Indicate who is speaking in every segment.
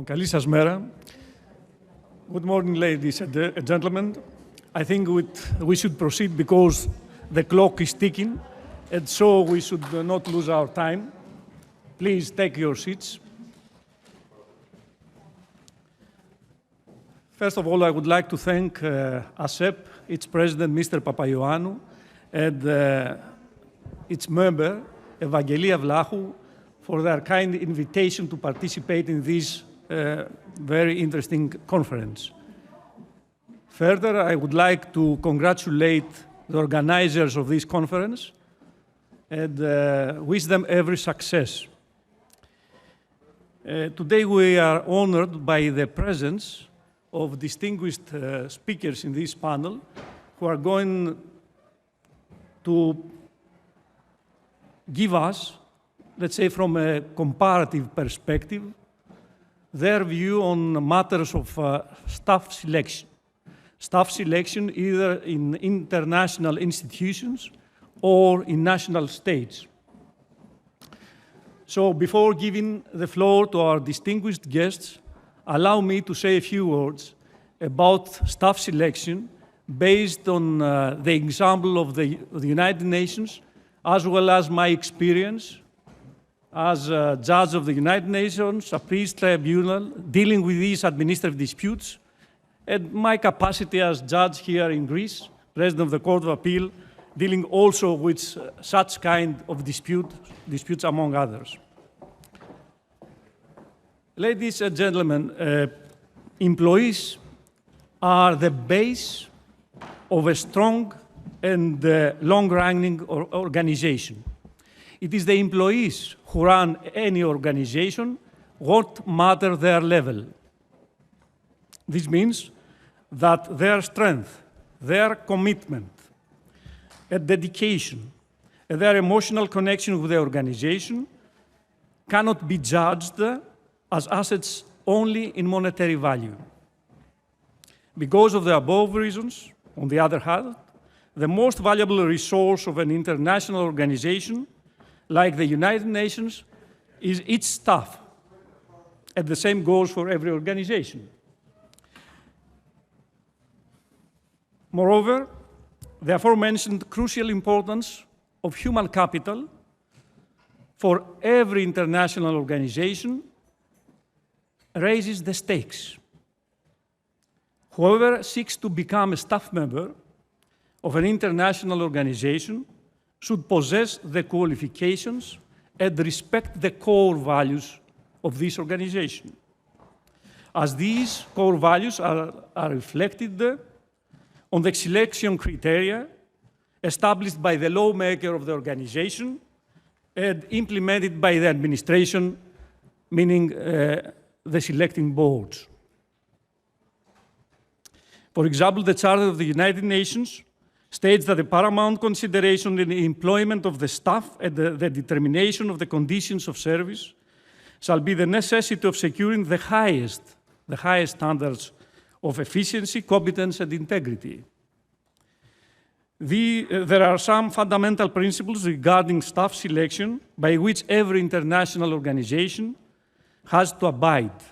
Speaker 1: Καλή σας μέρα. Good morning, ladies and gentlemen. I think we should proceed because the clock is ticking, and so we should not lose our time. Please take your seats. First of all, I would like to thank ASEP, its president, Mr. Papaioannou, and its member, Evangelia Vlahu, for their kind invitation to participate in this very interesting conference. Further, I would like to congratulate the organizers of this conference and wish them every success. Today we are honored by the presence of distinguished speakers in this panel who are going to give us, let's say from a comparative perspective, their view on matters of staff selection. Staff selection either in international institutions or in national states. So before giving the floor to our distinguished guests, allow me to say a few words about staff selection based on the example of the United Nations, as well as my experience as a judge of the United Nations, a peace tribunal, dealing with these administrative disputes, and my capacity as judge here in Greece, President of the Court of Appeal, dealing also with such kind of disputes among others. Ladies and gentlemen, employees are the base of a strong and long-running organization. It is the employees who run any organization, what matter their level. This means that their strength, their commitment, and dedication, and their emotional connection with the organization cannot be judged as assets only in monetary value. Because of the above reasons, on the other hand, the most valuable resource of an international organization like the United Nations is its staff, and the same goes for every organization. Moreover, the aforementioned crucial importance of human capital for every international organization raises the stakes. Whoever seeks to become a staff member of an international organization should possess the qualifications and respect the core values of this organization. As these core values are reflected on the selection criteria established by the lawmaker of the organization and implemented by the administration, meaning the selecting boards. For example, the Charter of the United Nations states that the paramount consideration in the employment of the staff and the determination of the conditions of service shall be the necessity of securing the highest standards of efficiency, competence, and integrity. There are some fundamental principles regarding staff selection by which every international organization has to abide.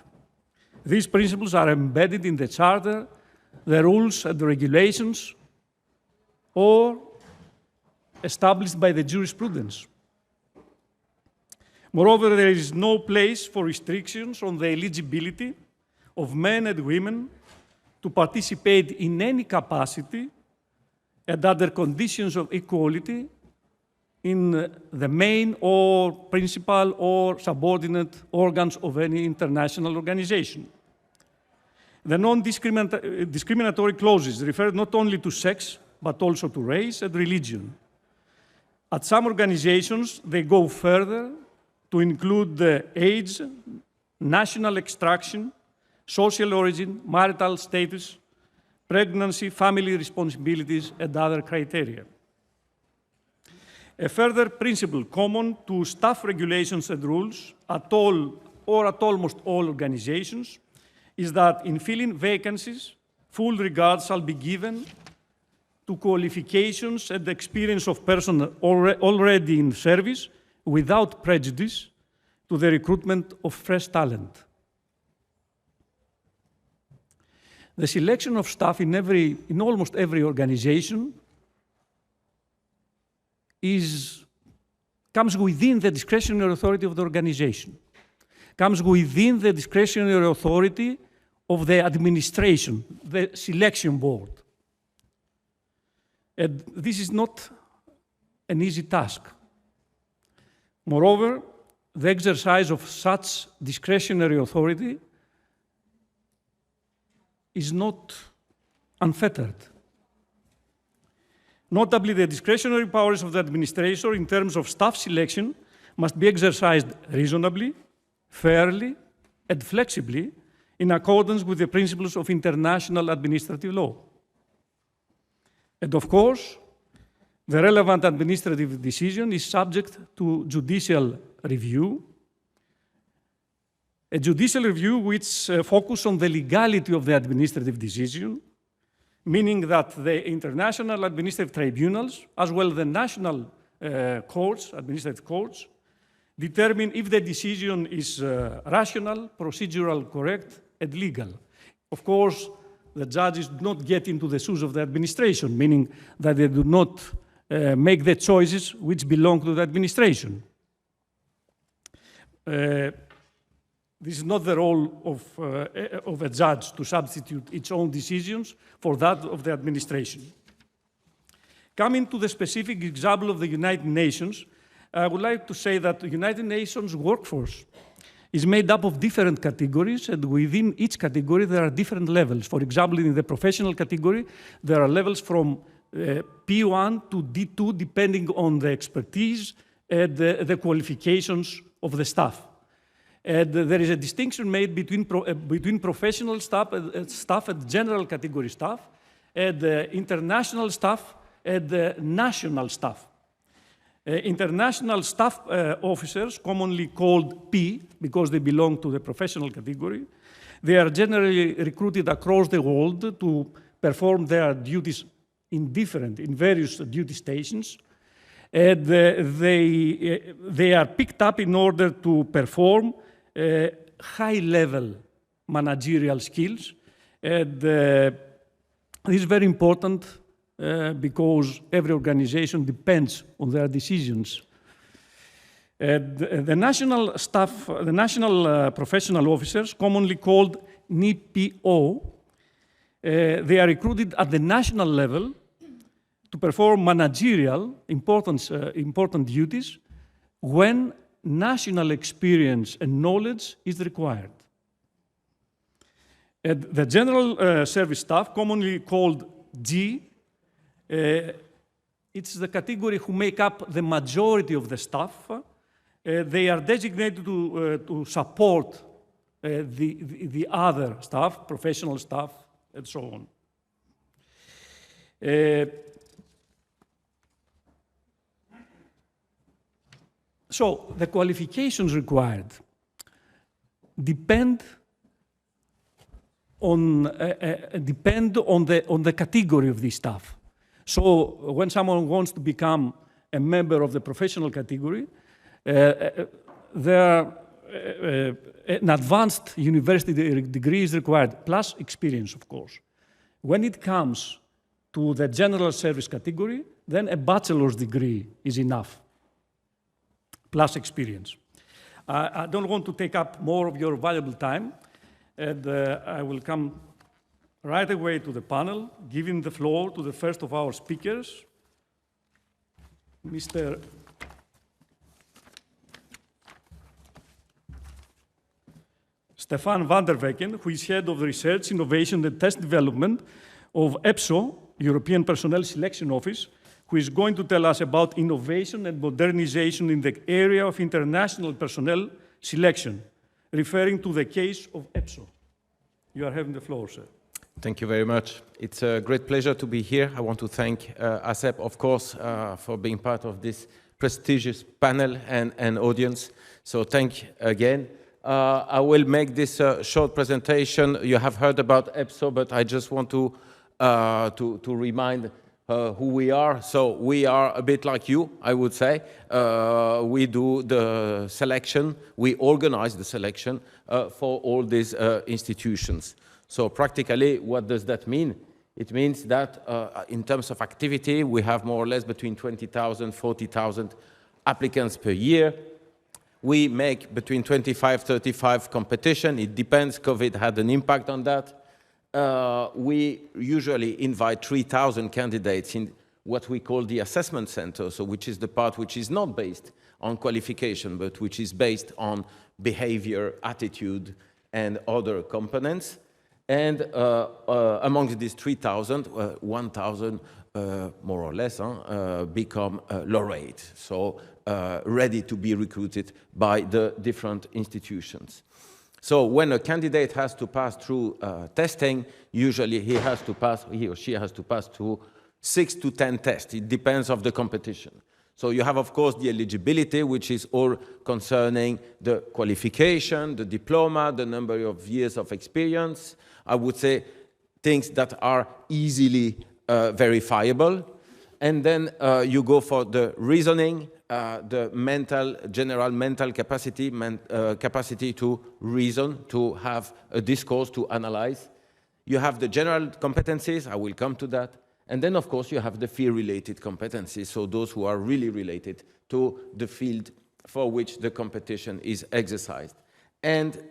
Speaker 1: These principles are embedded in the Charter, the rules and regulations, or established by the jurisprudence. Moreover, there is no place for restrictions on the eligibility of men and women to participate in any capacity and under conditions of equality in the main or principal or subordinate organs of any international organization. The non-discriminatory clauses refer not only to sex, but also to race and religion. At some organizations, they go further to include the age, national extraction, social origin, marital status, pregnancy, family responsibilities, and other criteria. A further principle common to staff regulations and rules at all or at almost all organizations is that in filling vacancies, full regard shall be given to qualifications and experience of persons already in service without prejudice to the recruitment of fresh talent. the selection of staff in almost every organization comes within the discretionary authority of the organization, comes within the discretionary authority of the administration, the selection board. And this is not an easy task. Moreover, the exercise of such discretionary authority is not unfettered. Notably, the discretionary powers of the administrator in terms of staff selection must be exercised reasonably, fairly, and flexibly in accordance with the principles of international administrative law. And of course, the relevant administrative decision is subject to judicial review, a judicial review which focuses on the legality of the administrative decision, meaning that the international administrative tribunals, as well as the national courts, administrative courts, determine if the decision is rational, procedural, correct, and legal. Of course, the judges do not get into the shoes of the administration, meaning that they do not make the choices which belong to the administration. This is not the role of a judge to substitute its own decisions for that of the administration. Coming to the specific example of the United Nations, I would like to say that the United Nations workforce is made up of different categories, and within each category there are different levels. For example, in the professional category, there are levels from P1 to D2, depending on the expertise and the qualifications of the staff. And there is a distinction made between professional staff and general category staff, and international staff and national staff. International staff officers, commonly called P, because they belong to the professional category, they are generally recruited across the world to perform their duties in various duty stations. And they are picked up in order to perform high-level managerial skills. And this is very important because every organization depends on their decisions. The national staff, the national professional officers, commonly called NPO, they are recruited at the national level to perform managerial important duties when national experience and knowledge is required. And the general service staff, commonly called G, it's the category who make up the majority of the staff. They are designated to support the other staff, professional staff, and so on. So the qualifications required depend on the category of the staff. So when someone wants to become a member of the professional category, an advanced university degree is required, plus experience, of course. When it comes to the general service category, then a bachelor's degree is enough, plus experience. I don't want to take up more of your valuable time, and I will come right away to the panel, giving the floor to the first of our speakers, Mr. Stéphane Vanderveken, who is head of the Research, Innovation and Test Development of EPSO, European Personnel Selection Office, who is going to tell us about innovation and modernization in the area of international personnel selection, referring to the case of EPSO. You are having the floor, sir.
Speaker 2: Thank you very much. It's a great pleasure to be here. I want to thank ASEP, of course, for being part of this prestigious panel and audience. So thank you again. I will make this short presentation. You have heard about EPSO, but I just want to remind who we are. So we are a bit like you, I would say. We do the selection, we organize the selection for all these institutions. So practically, what does that mean? It means that in terms of activity, we have more or less between 20,000, 40,000 applicants per year. We make between 25, 35 competition. It depends. COVID had an impact on that. We usually invite 3,000 candidates in what we call the assessment center, so which is the part which is not based on qualification, but which is based on behavior, attitude, and other components. And amongst these 3,000, 1,000 more or less become laureate, so ready to be recruited by the different institutions. So when a candidate has to pass through testing, usually he or she has to pass through 6 to 10 tests. It depends on the competition. So you have, of course, the eligibility, which is all concerning the qualification, the diploma, the number of years of experience. I would say things that are easily verifiable. And then you go for the reasoning, the general mental capacity, capacity to reason, to have a discourse, to analyze. You have the general competencies, I will come to that. And then, of course, you have the field-related competencies, so those who are really related to the field for which the competition is exercised. And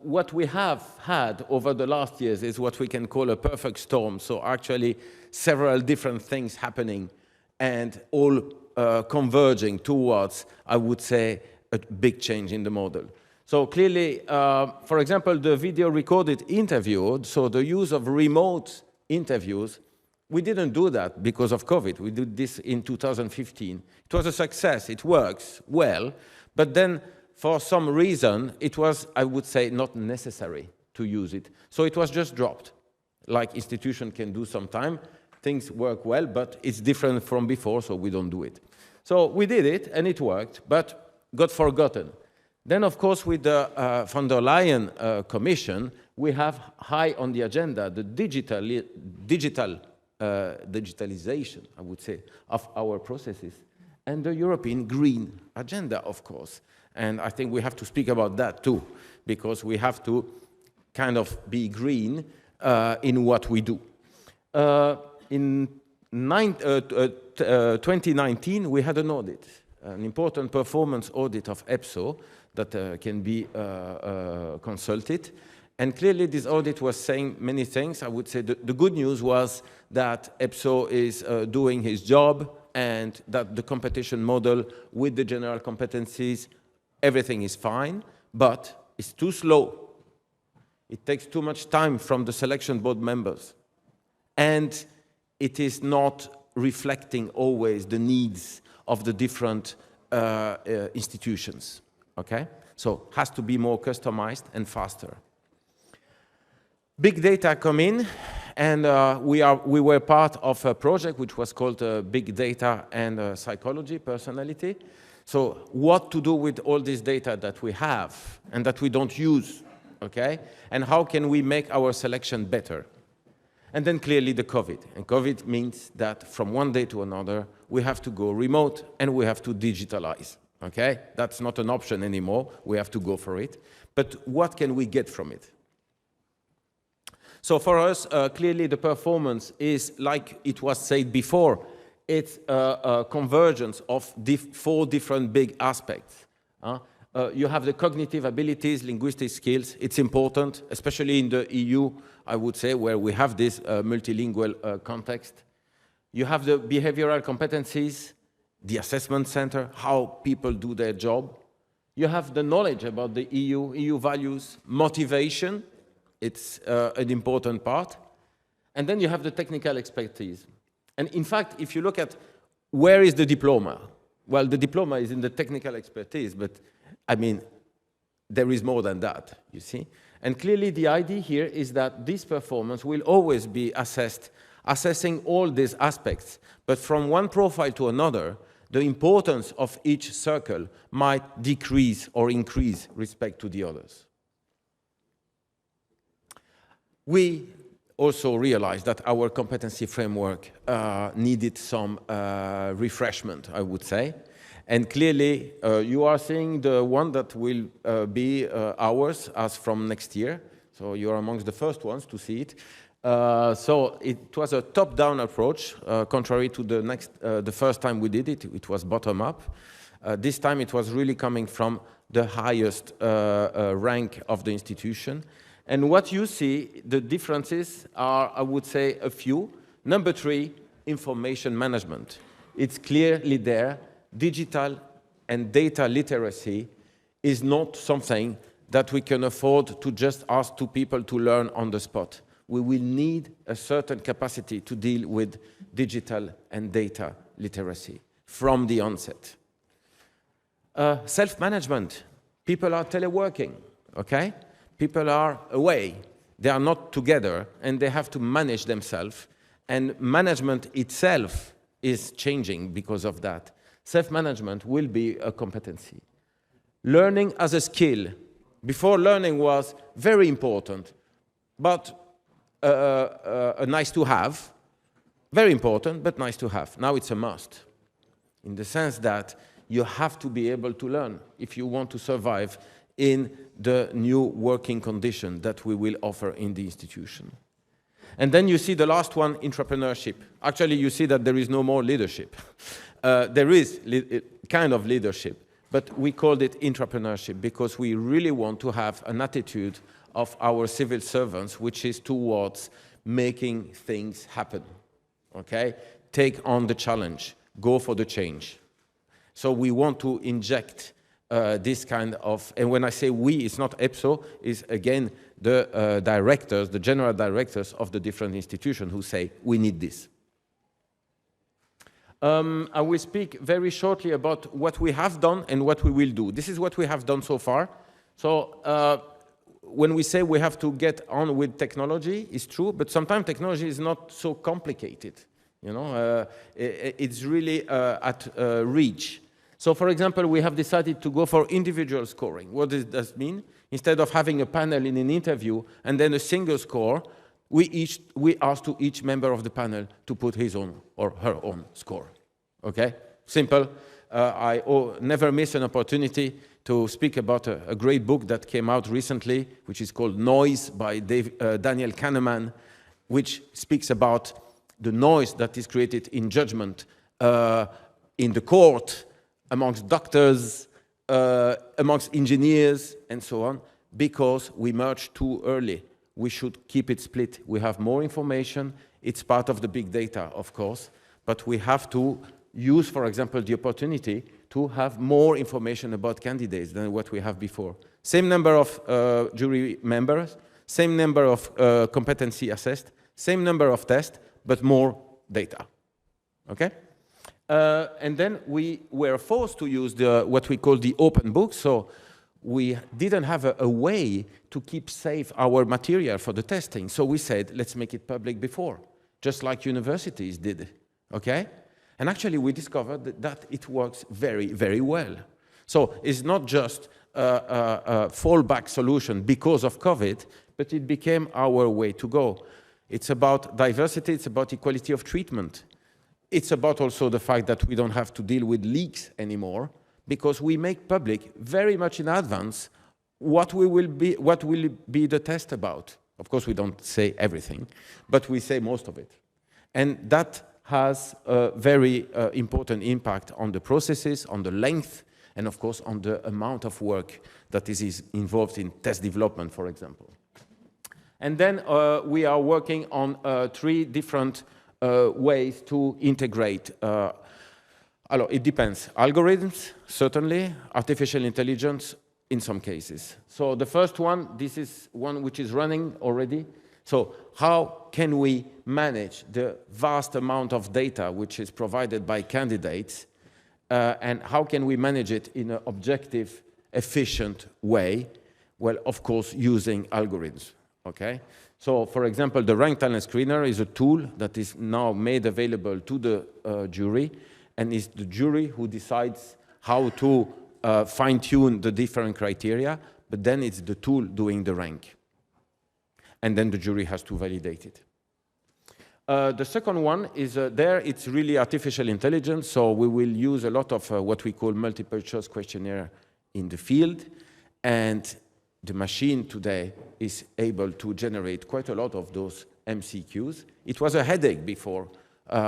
Speaker 2: what we have had over the last years is what we can call a perfect storm, so actually several different things happening and all converging towards, I would say, a big change in the model. So clearly, for example, the video recorded interview, so the use of remote interviews, we didn't do that because of COVID. We did this in 2015. It was a success, it works well, but then for some reason, it was, I would say, not necessary to use it. So it was just dropped, like institution can do sometime. Things work well, but it's different from before, so we don't do it. So we did it, and it worked, but got forgotten. Then, of course, with the von der Leyen Commission, we have high on the agenda the digitalization, I would say, of our processes, and the European Green Agenda, of course. And I think we have to speak about that too, because we have to kind of be green in what we do. In 2019, we had an audit, an important performance audit of EPSO that can be consulted. And clearly, this audit was saying many things. I would say the good news was that EPSO is doing his job and that the competition model with the general competencies, everything is fine, but it's too slow. It takes too much time from the selection board members. And it is not reflecting always the needs of the different institutions, okay? So it has to be more customized and faster. Big data come in, and we were part of a project which was called Big Data and Psychology, Personality. So what to do with all this data that we have and that we don't use, okay? And how can we make our selection better? And then clearly the COVID. And COVID means that from one day to another, we have to go remote and we have to digitalize, okay? That's not an option anymore. We have to go for it. But what can we get from it? So for us, clearly the performance is, like it was said before, it's a convergence of 4 different big aspects. You have the cognitive abilities, linguistic skills. It's important, especially in the EU, I would say, where we have this multilingual context. You have the behavioral competencies, the assessment center, how people do their job. You have the knowledge about the EU values, motivation. It's an important part. And then you have the technical expertise. And in fact, if you look at where is the diploma? Well, the diploma is in the technical expertise, but I mean, there is more than that, you see? And clearly the idea here is that this performance will always be assessed, assessing all these aspects. But from one profile to another, the importance of each circle might decrease or increase respect to the others. We also realized that our competency framework needed some refreshment, I would say. And clearly, you are seeing the one that will be ours as from next year. So you are amongst the first ones to see it. So it was a top-down approach, contrary to the first time we did it. It was bottom-up. This time it was really coming from the highest rank of the institution. And what you see, the differences are, I would say, a few. Number 3, information management. It's clearly there. Digital and data literacy is not something that we can afford to just ask 2 people to learn on the spot. We will need a certain capacity to deal with digital and data literacy from the onset. Self-management. People are teleworking, okay? People are away. They are not together, and they have to manage themselves. And management itself is changing because of that. Self-management will be a competency. Learning as a skill. Before, learning was very important, but a nice to have. Very important, but nice to have. Now it's a must, in the sense that you have to be able to learn if you want to survive in the new working condition that we will offer in the institution. And then you see the last one, entrepreneurship. Actually, you see that there is no more leadership. There is kind of leadership, but we called it entrepreneurship because we really want to have an attitude of our civil servants, which is towards making things happen, okay? Take on the challenge, go for the change. So we want to inject this kind of, and when I say we, it's not EPSO, it's again the directors, the general directors of the different institutions who say, we need this. I will speak very shortly about what we have done and what we will do. This is what we have done so far. So when we say we have to get on with technology, it's true, but sometimes technology is not so complicated. You know, it's really at reach. So, for example, we have decided to go for individual scoring. What does that mean? Instead of having a panel in an interview and then a single score, we ask to each member of the panel to put his own or her own score. Okay? Simple. I never miss an opportunity to speak about a great book that came out recently, which is called Noise by Daniel Kahneman, which speaks about the noise that is created in judgment in the court, amongst doctors, amongst engineers, and so on, because we merge too early. We should keep it split. We have more information. It's part of the big data, of course, but we have to use, for example, the opportunity to have more information about candidates than what we have before. Same number of jury members, same number of competency assessed, same number of tests, but more data, okay? And then we were forced to use what we call the open book, so we didn't have a way to keep safe our material for the testing. So we said, let's make it public before, just like universities did, okay? And actually we discovered that it works very, very well. So it's not just a fallback solution because of COVID, but it became our way to go. It's about diversity, it's about equality of treatment. It's about also the fact that we don't have to deal with leaks anymore, because we make public very much in advance what will be the test about. Of course, we don't say everything, but we say most of it. And that has a very important impact on the processes, on the length, and of course on the amount of work that is involved in test development, for example. And then we are working on 3 different ways to integrate. It depends. Algorithms, certainly. Artificial intelligence, in some cases. So the first one, this is one which is running already. So how can we manage the vast amount of data which is provided by candidates, and how can we manage it in an objective, efficient way? Well, of course, using algorithms, okay? So, for example, the Rank Talent Screener is a tool that is now made available to the jury, and it's the jury who decides how to fine-tune the different criteria, but then it's the tool doing the rank. And then the jury has to validate it. The second one is there, it's really artificial intelligence, so we will use a lot of what we call multiple choice questionnaire in the field, and the machine today is able to generate quite a lot of those MCQs. It was a headache before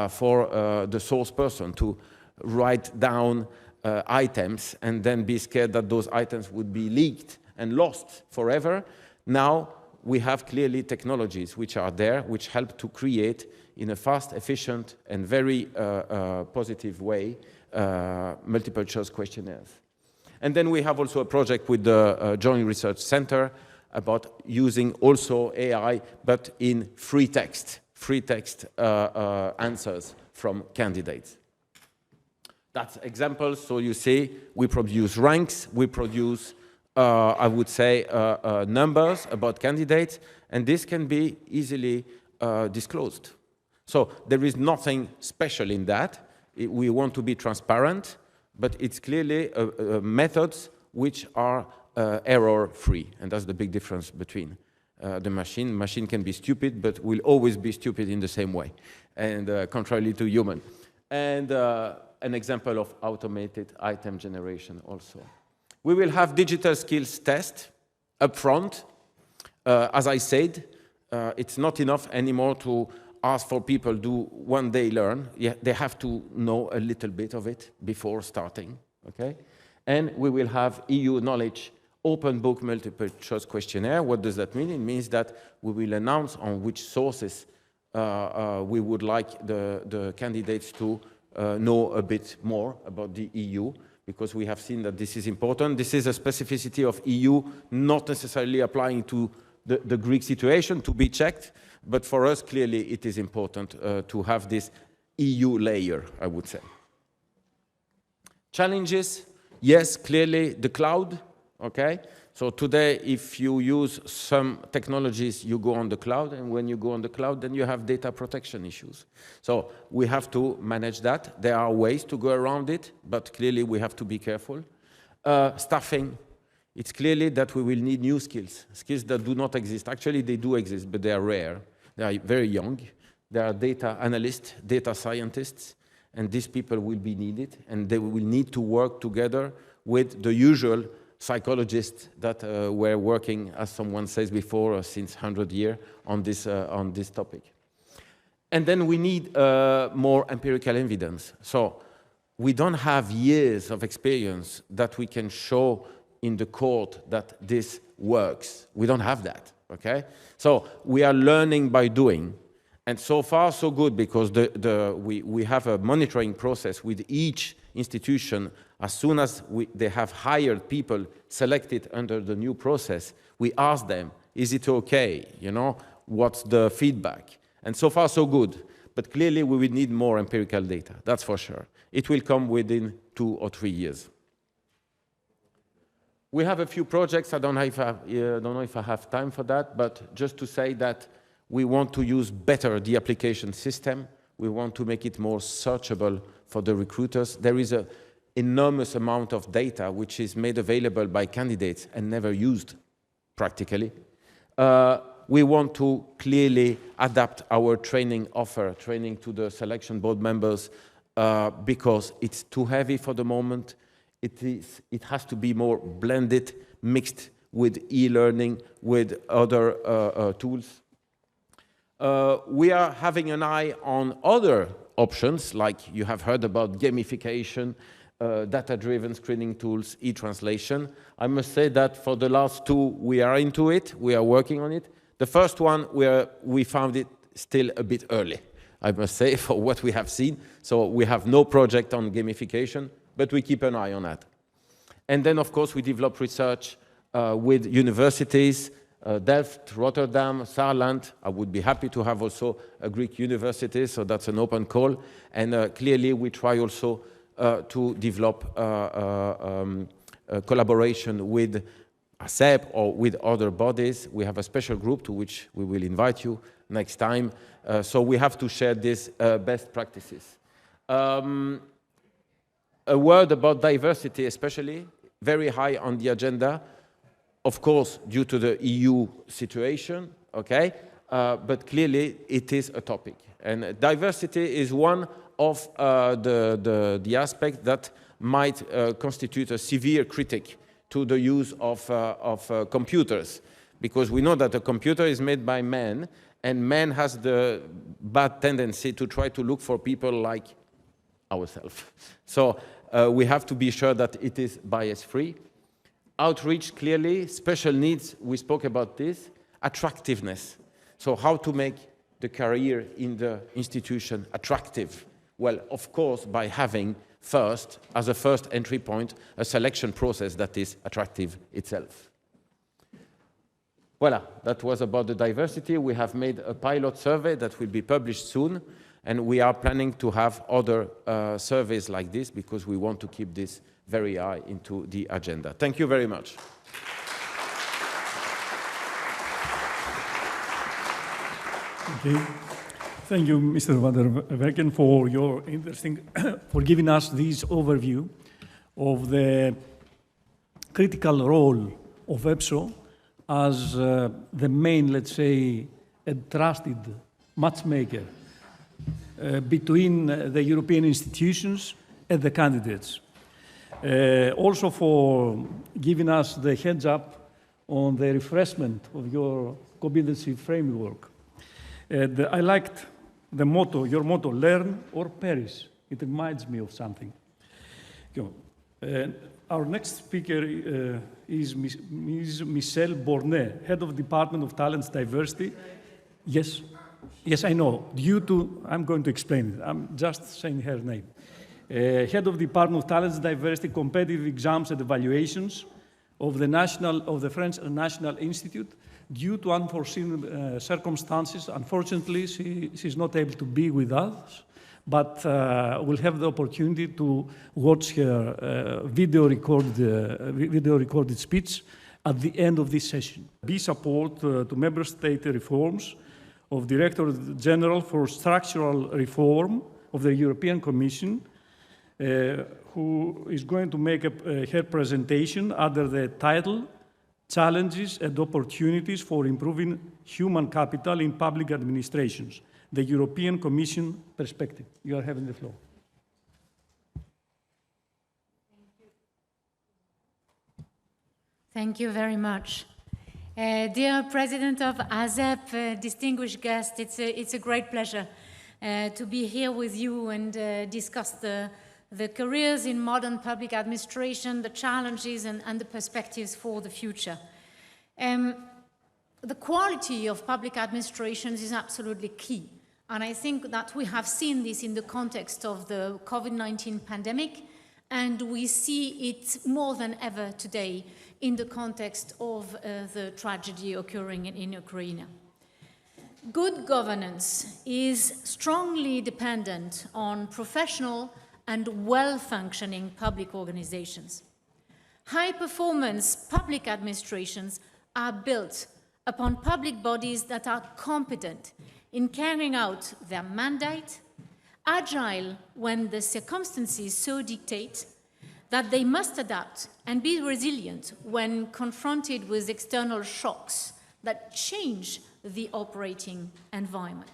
Speaker 2: for the source person to write down items and then be scared that those items would be leaked and lost forever. Now we have clearly technologies which are there, which help to create in a fast, efficient, and very positive way multiple choice questionnaires. And then we have also a project with the Joint Research Center about using also AI, but in free text answers from candidates. That's examples. So you see, we produce ranks, we produce, I would say, numbers about candidates, and this can be easily disclosed. So there is nothing special in that. We want to be transparent, but it's clearly methods which are error-free, and that's the big difference between the machine. Machine can be stupid, but will always be stupid in the same way, and contrarily to human. And an example of automated item generation also. We will have digital skills test up front. As I said, it's not enough anymore to ask for people do one day learn. Yeah, they have to know a little bit of it before starting, okay? And we will have EU knowledge open book multiple choice questionnaire. What does that mean? It means that we will announce on which sources we would like the candidates to know a bit more about the EU, because we have seen that this is important. This is a specificity of EU, not necessarily applying to the Greek situation, to be checked, but for us, clearly, it is important to have this EU layer, I would say. Challenges, yes, clearly the cloud, okay? So today, if you use some technologies, you go on the cloud, and when you go on the cloud, then you have data protection issues. So we have to manage that. There are ways to go around it, but clearly we have to be careful. Staffing, it's clearly that we will need new skills, skills that do not exist. Actually, they do exist, but they are rare. They are very young. There are data analysts, data scientists, and these people will be needed, and they will need to work together with the usual psychologists that were working, as someone says before, since 100 years on this topic. And then we need more empirical evidence. So we don't have years of experience that we can show in the court that this works. We don't have that, okay? So we are learning by doing. And so far, so good, because we have a monitoring process with each institution. As soon as they have hired people selected under the new process, we ask them, is it okay? You know, what's the feedback? And so far, so good. But clearly, we will need more empirical data, that's for sure. It will come within 2 or 3 years. We have a few projects. I don't know if I have time for that, but just to say that we want to use better the application system. We want to make it more searchable for the recruiters. There is an enormous amount of data which is made available by candidates and never used practically. We want to clearly adapt our training offer, training to the selection board members, because it's too heavy for the moment. It has to be more blended, mixed with e-learning, with other tools. We are having an eye on other options, like you have heard about gamification, data-driven screening tools, e-translation. I must say that for the last 2, we are into it, we are working on it. The first one, we found it still a bit early, I must say, for what we have seen. So we have no project on gamification, but we keep an eye on that. And then, of course, we develop research with universities, Delft, Rotterdam, Saarland. I would be happy to have also a Greek university, so that's an open call. And clearly, we try also to develop collaboration with ASEP or with other bodies. We have a special group to which we will invite you next time. So we have to share these best practices. A word about diversity, especially, very high on the agenda. Of course, due to the EU situation, okay? but clearly it is a topic. And diversity is one of the aspects that might constitute a severe critic to the use of computers, because we know that a computer is made by men, and man has the bad tendency to try to look for people like ourselves. So we have to be sure that it is bias-free. Outreach, clearly, special needs, we spoke about this, attractiveness. So how to make the career in the institution attractive? Well, of course, by having first, as a first entry point, a selection process that is attractive itself. Voilà, that was about the diversity. We have made a pilot survey that will be published soon, and we are planning to have other surveys like this because we want to keep this very high into the agenda. Thank you very much.
Speaker 1: Okay. Thank you, Mr. Vanderveken, for your interesting, for giving us this overview of the critical role of EPSO as the main, let's say, a trusted matchmaker between the European institutions and the candidates. Also for giving us the heads up on the refreshment of your competency framework. I liked the motto, your motto, learn or perish. It reminds me of something. Our next speaker is Ms. Michèle Bornert, Head of Department of Talents Diversity. Yes, yes, I know. I'm going to explain it. I'm just saying her name. Head of Department of Talents Diversity, Competitive Exams and Evaluations of the French National Institute. Due to unforeseen circumstances, unfortunately, she's not able to be with us, but we'll have the opportunity to watch her video recorded speech at the end of this session. Be support to member state reforms of Director General for Structural Reform of the European Commission, who is going to make her presentation under the title Challenges and Opportunities for Improving Human Capital in Public Administrations, the European Commission Perspective. You are having the floor.
Speaker 3: Thank you very much. Dear President of ASEP, distinguished guests, it's a great pleasure to be here with you and discuss the careers in modern public administration, the challenges and the perspectives for the future. The quality of public administrations is absolutely key. And I think that we have seen this in the context of the COVID-19 pandemic, and we see it more than ever today in the context of the tragedy occurring in Ukraine. Good governance is strongly dependent on professional and well-functioning public organizations. High-performance public administrations are built upon public bodies that are competent in carrying out their mandate, agile when the circumstances so dictate, that they must adapt and be resilient when confronted with external shocks that change the operating environment.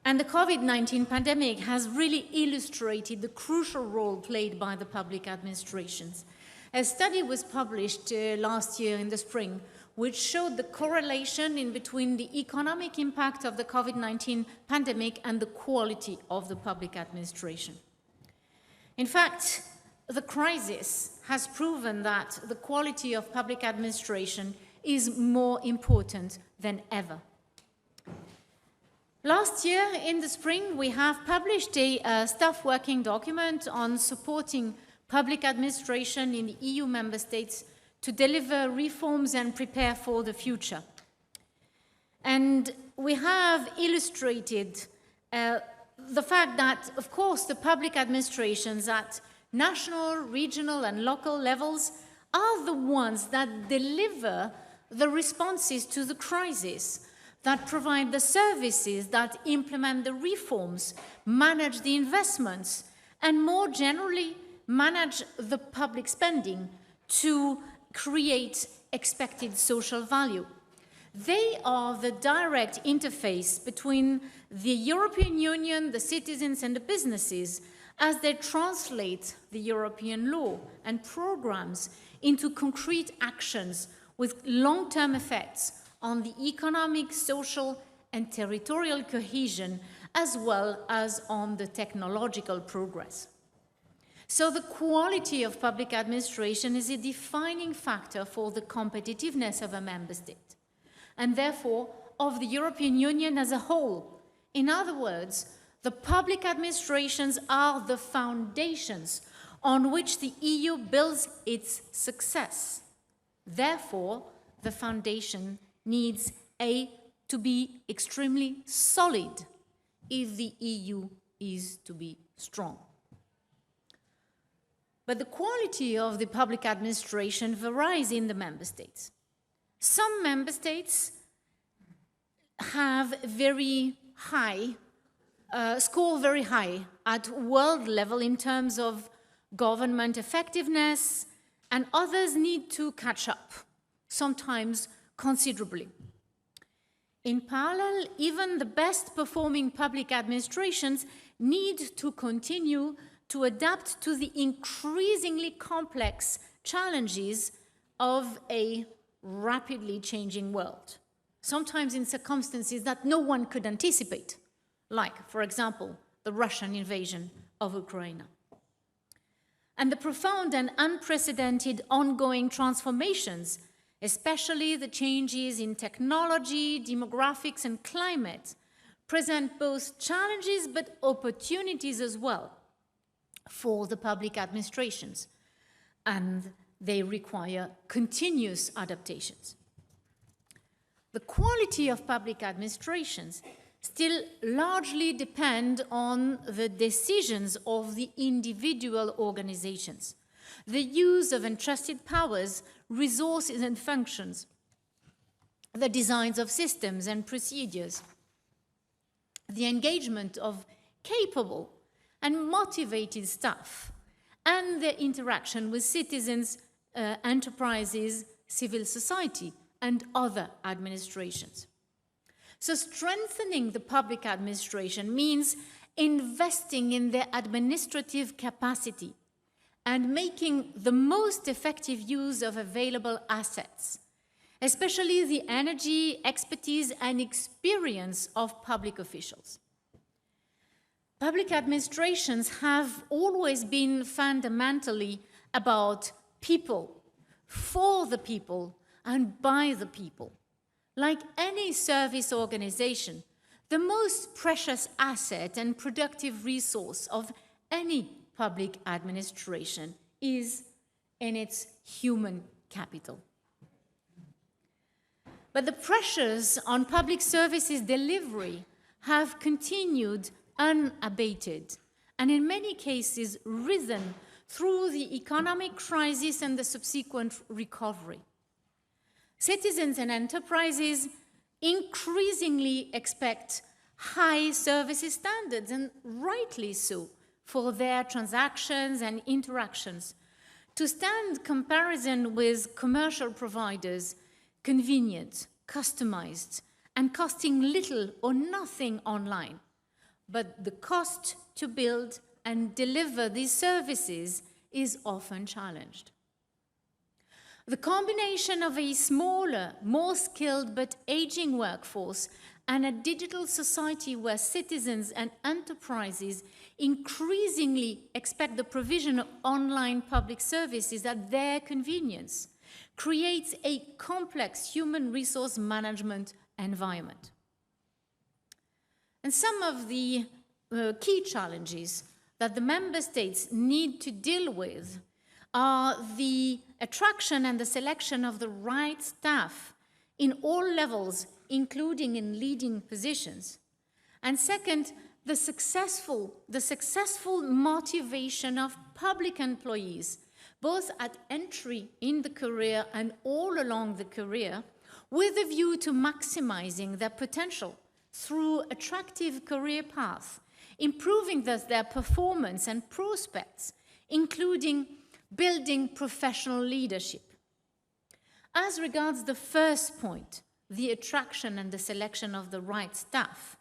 Speaker 3: And the COVID-19 pandemic has really illustrated the crucial role played by the public administrations. A study was published last year in the spring, which showed the correlation in between the economic impact of the COVID-19 pandemic and the quality of the public administration. In fact, the crisis has proven that the quality of public administration is more important than ever. Last year, in the spring, we have published a staff working document on supporting public administration in the EU member states to deliver reforms and prepare for the future. And we have illustrated the fact that, of course, the public administrations at national, regional, and local levels are the ones that deliver the responses to the crisis, that provide the services, that implement the reforms, manage the investments, and more generally, manage the public spending to create expected social value. They are the direct interface between the European Union, the citizens, and the businesses as they translate the European law and programs into concrete actions with long-term effects on the economic, social, and territorial cohesion, as well as on the technological progress. So the quality of public administration is a defining factor for the competitiveness of a member state, and therefore of the European Union as a whole. In other words, the public administrations are the foundations on which the EU builds its success. Therefore, the foundation needs to be extremely solid if the EU is to be strong. But the quality of the public administration varies in the member states. Some member states have score very high at world level in terms of government effectiveness, and others need to catch up, sometimes considerably. In parallel, even the best performing public administrations need to continue to adapt to the increasingly complex challenges of a rapidly changing world, sometimes in circumstances that no one could anticipate, like, for example, the Russian invasion of Ukraine. And the profound and unprecedented ongoing transformations, especially the changes in technology, demographics, and climate, present both challenges but opportunities as well for the public administrations, and they require continuous adaptations. The quality of public administrations still largely depend on the decisions of the individual organizations, the use of entrusted powers, resources, and functions, the designs of systems and procedures, the engagement of capable and motivated staff, and their interaction with citizens, enterprises, civil society, and other administrations. So strengthening the public administration means investing in their administrative capacity and making the most effective use of available assets, especially the energy, expertise, and experience of public officials. Public administrations have always been fundamentally about people, for the people, and by the people. Like any service organization, the most precious asset and productive resource of any public administration is in its human capital. But the pressures on public services delivery have continued unabated, and in many cases risen through the economic crisis and the subsequent recovery. Citizens and enterprises increasingly expect high services standards, and rightly so, for their transactions and interactions, to stand comparison with commercial providers, convenient, customized, and costing little or nothing online. But the cost to build and deliver these services is often challenged. The combination of a smaller, more skilled but aging workforce and a digital society where citizens and enterprises increasingly expect the provision of online public services at their convenience creates a complex human resource management environment. And some of the key challenges that the member states need to deal with are the attraction and the selection of the right staff in all levels, including in leading positions. And second, the successful motivation of public employees, both at entry in the career and all along the career, with a view to maximizing their potential through attractive career paths, improving thus their performance and prospects, including building professional leadership. As regards the first point, the attraction and the selection of the right staff.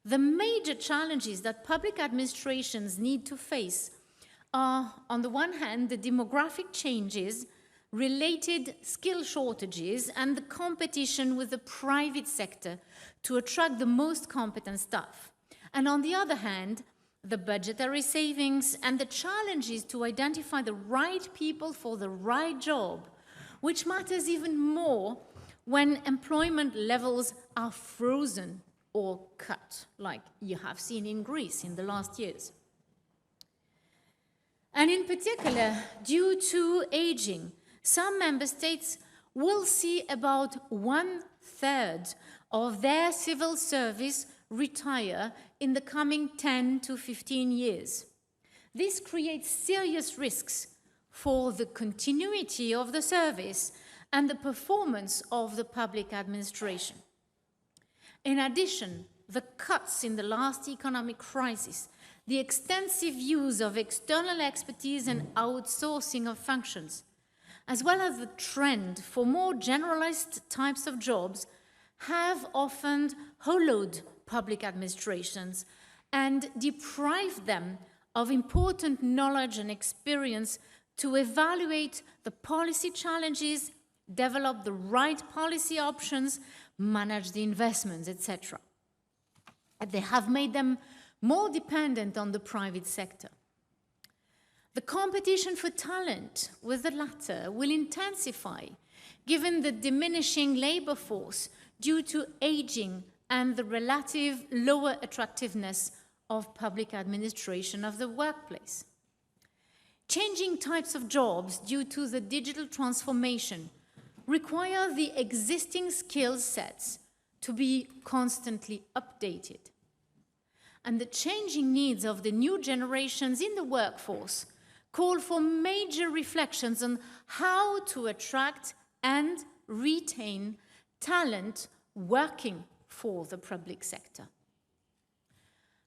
Speaker 3: The major challenges that public administrations need to face are, on the one hand, the demographic changes, related skill shortages, and the competition with the private sector to attract the most competent staff. And on the other hand, the budgetary savings and the challenges to identify the right people for the right job, which matters even more when employment levels are frozen or cut, like you have seen in Greece in the last years. And in particular, due to aging, some member states will see about 1/3 of their civil service retire in the coming 10 to 15 years. This creates serious risks for the continuity of the service and the performance of the public administration. In addition, the cuts in the last economic crisis, the extensive use of external expertise and outsourcing of functions, as well as the trend for more generalized types of jobs, have often hollowed public administrations and deprived them of important knowledge and experience to evaluate the policy challenges, develop the right policy options, manage the investments, etc. They have made them more dependent on the private sector. The competition for talent with the latter will intensify given the diminishing labor force due to aging and the relative lower attractiveness of public administration of the workplace. Changing types of jobs due to the digital transformation require the existing skill sets to be constantly updated. And the changing needs of the new generations in the workforce call for major reflections on how to attract and retain talent working for the public sector.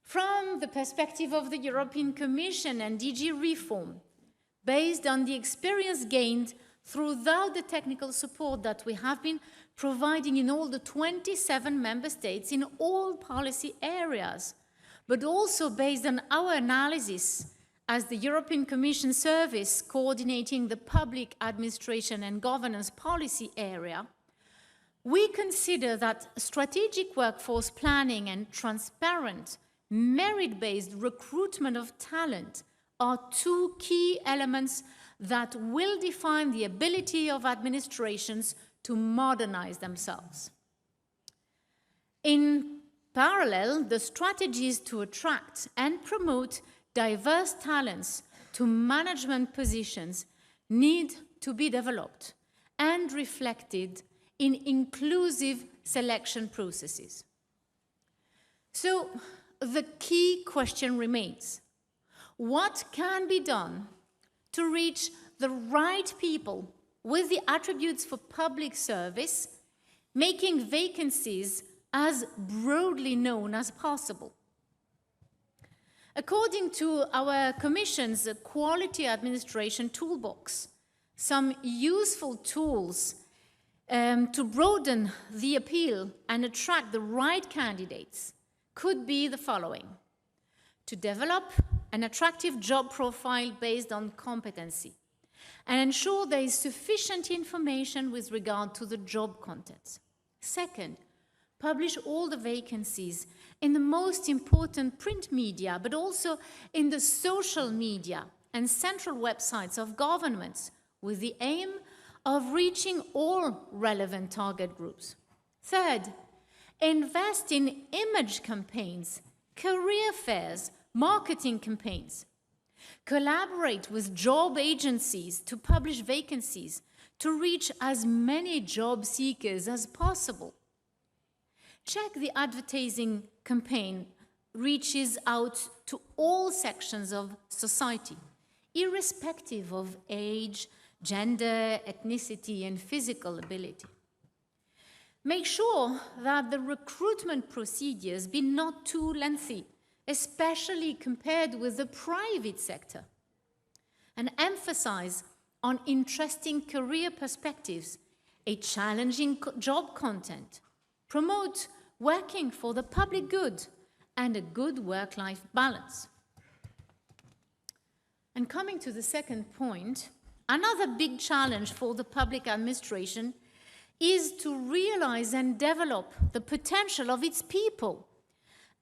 Speaker 3: From the perspective of the European Commission and DG Reform, based on the experience gained throughout the technical support that we have been providing in all the 27 member states in all policy areas, but also based on our analysis as the European Commission service coordinating the public administration and governance policy area, we consider that strategic workforce planning and transparent, merit-based recruitment of talent are two key elements that will define the ability of administrations to modernize themselves. In parallel, the strategies to attract and promote diverse talents to management positions need to be developed and reflected in inclusive selection processes. So the key question remains: what can be done to reach the right people with the attributes for public service, making vacancies as broadly known as possible? According to our Commission's Quality Administration Toolbox, some useful tools to broaden the appeal and attract the right candidates could be the following: to develop an attractive job profile based on competency and ensure there is sufficient information with regard to the job contents. Second, publish all the vacancies in the most important print media, but also in the social media and central websites of governments with the aim of reaching all relevant target groups. Third, invest in image campaigns, career fairs, marketing campaigns. Collaborate with job agencies to publish vacancies to reach as many job seekers as possible. Check the advertising campaign reaches out to all sections of society, irrespective of age, gender, ethnicity, and physical ability. Make sure that the recruitment procedures be not too lengthy, especially compared with the private sector, and emphasize on interesting career perspectives, a challenging job content, promote working for the public good, and a good work-life balance. And coming to the second point, another big challenge for the public administration is to realize and develop the potential of its people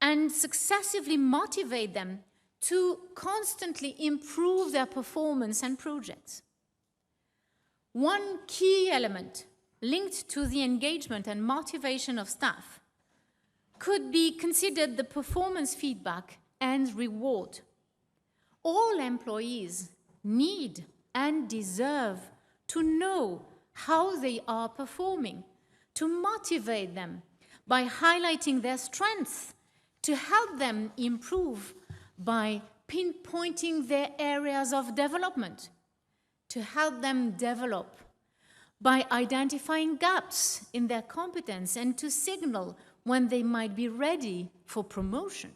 Speaker 3: and successively motivate them to constantly improve their performance and projects. One key element linked to the engagement and motivation of staff could be considered the performance feedback and reward. All employees need and deserve to know how they are performing, to motivate them by highlighting their strengths, to help them improve by pinpointing their areas of development, to help them develop by identifying gaps in their competence and to signal when they might be ready for promotion.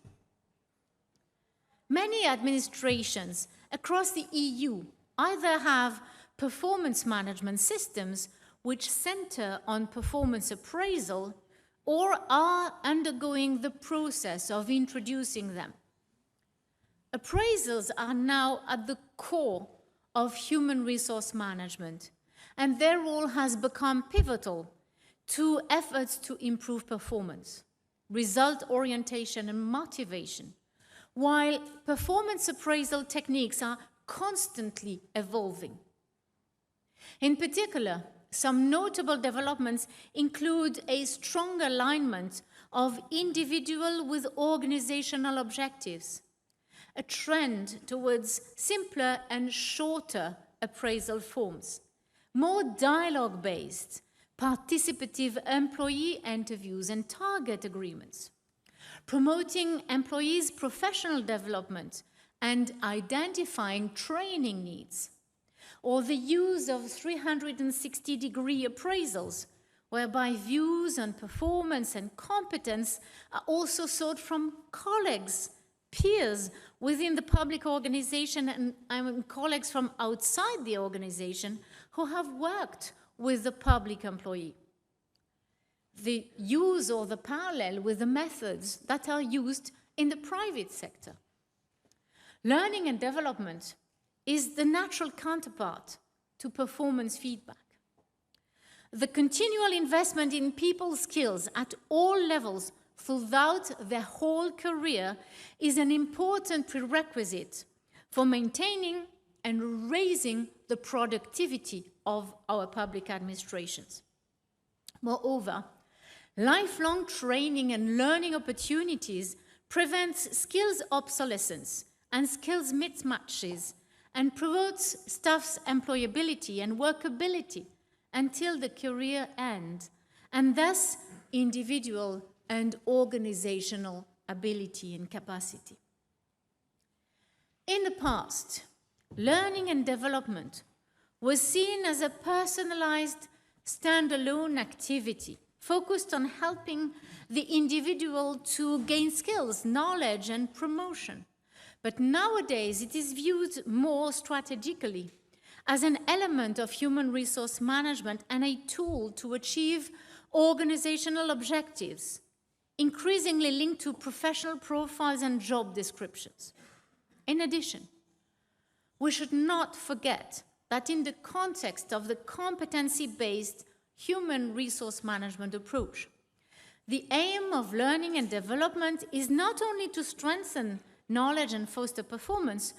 Speaker 3: Many administrations across the EU either have performance management systems which center on performance appraisal or are undergoing the process of introducing them. Appraisals are now at the core of human resource management, and their role has become pivotal to efforts to improve performance, result orientation, and motivation, while performance appraisal techniques are constantly evolving. In particular, some notable developments include a strong alignment of individual with organizational objectives, a trend towards simpler and shorter appraisal forms, more dialogue-based, participative employee interviews and target agreements, promoting employees' professional development and identifying training needs, or the use of 360-degree appraisals, whereby views on performance and competence are also sought from colleagues, peers within the public organization and colleagues from outside the organization who have worked with the public employee. The use or the parallel with the methods that are used in the private sector. Learning and development is the natural counterpart to performance feedback. The continual investment in people's skills at all levels throughout their whole career is an important prerequisite for maintaining and raising the productivity of our public administrations. Moreover, lifelong training and learning opportunities prevents skills obsolescence and skills mismatches and promotes staff's employability and workability until the career end, and thus individual and organizational ability and capacity. In the past, learning and development was seen as a personalized, standalone activity focused on helping the individual to gain skills, knowledge, and promotion. But nowadays, it is viewed more strategically as an element of human resource management and a tool to achieve organizational objectives, increasingly linked to professional profiles and job descriptions. In addition, we should not forget that in the context of the competency-based human resource management approach, the aim of learning and development is not only to strengthen knowledge and foster performance,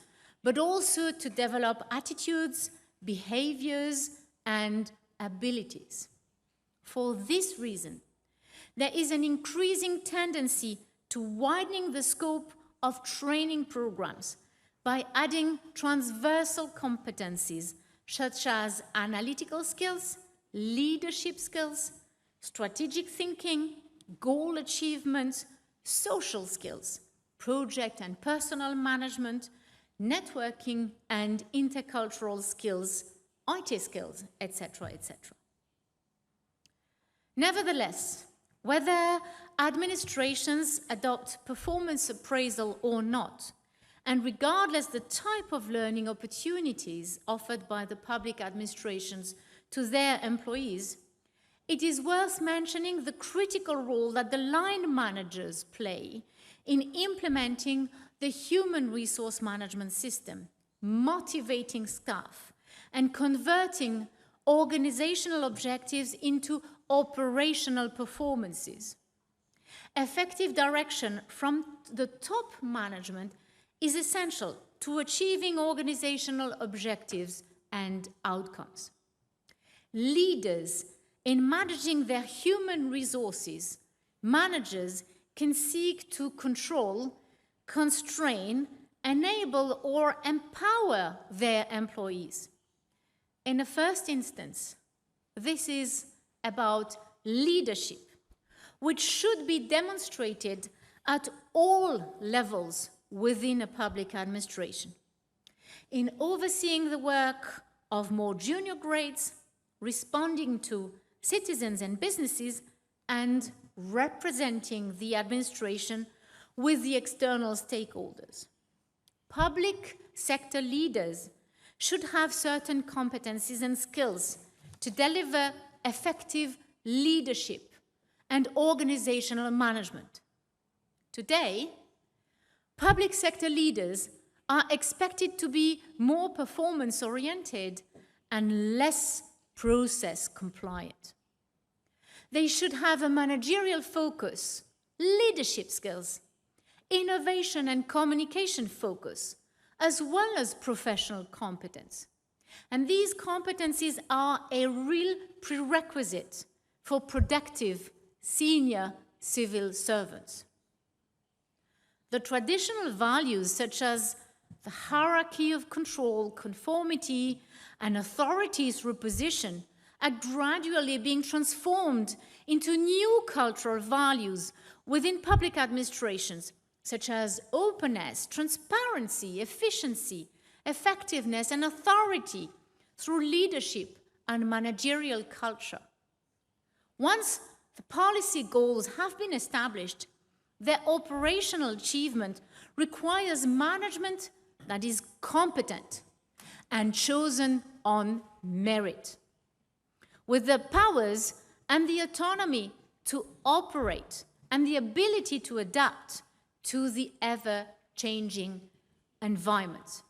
Speaker 3: but also to develop attitudes, behaviors, and abilities. For this reason, there is an increasing tendency to widening the scope of training programs by adding transversal competencies such as analytical skills, leadership skills, strategic thinking, goal achievement, social skills, project and personal management, networking and intercultural skills, IT skills, etc., etc. Nevertheless, whether administrations adopt performance appraisal or not, and regardless the type of learning opportunities offered by the public administrations to their employees, it is worth mentioning the critical role that the line managers play in implementing the human resource management system, motivating staff, and converting organizational objectives into operational performances. Effective direction from the top management is essential to achieving organizational objectives and outcomes. Leaders, in managing their human resources, managers can seek to control, constrain, enable, or empower their employees. In the first instance, this is about leadership, which should be demonstrated at all levels within a public administration. In overseeing the work of more junior grades, responding to citizens and businesses, and representing the administration with the external stakeholders. Public sector leaders should have certain competencies and skills to deliver effective leadership and organizational management. Today, public sector leaders are expected to be more performance-oriented and less process-compliant. They should have a managerial focus, leadership skills, innovation and communication focus, as well as professional competence. And these competencies are a real prerequisite for productive senior civil servants. The traditional values such as the hierarchy of control, conformity, and authorities' reposition are gradually being transformed into new cultural values within public administrations, such as openness, transparency, efficiency, effectiveness, and authority through leadership and managerial culture. Once the policy goals have been established, their operational achievement requires management that is competent and chosen on merit, with the powers and the autonomy to operate and the ability to adapt to the ever-changing environment.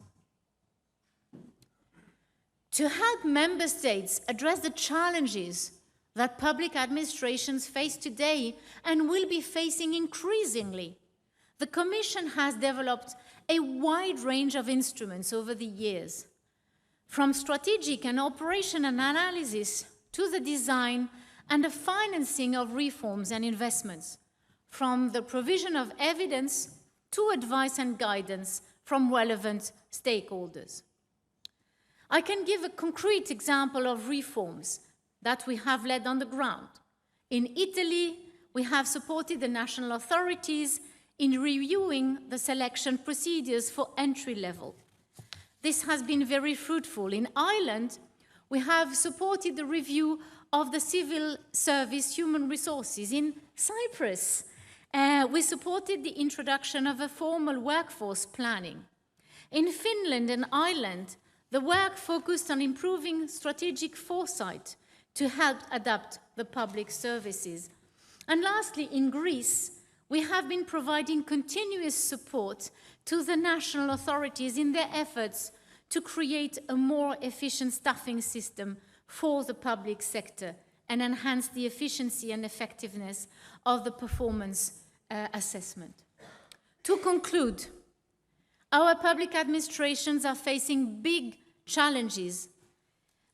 Speaker 3: To help member states address the challenges that public administrations face today and will be facing increasingly, the Commission has developed a wide range of instruments over the years, from strategic and operational analysis to the design and the financing of reforms and investments, from the provision of evidence to advice and guidance from relevant stakeholders. I can give a concrete example of reforms that we have led on the ground. In Italy, we have supported the national authorities in reviewing the selection procedures for entry level. This has been very fruitful. In Ireland, we have supported the review of the civil service human resources. In Cyprus, we supported the introduction of a formal workforce planning. In Finland and Ireland, the work focused on improving strategic foresight to help adapt the public services. And lastly, in Greece, we have been providing continuous support to the national authorities in their efforts to create a more efficient staffing system for the public sector and enhance the efficiency and effectiveness of the performance assessment. To conclude, our public administrations are facing big challenges,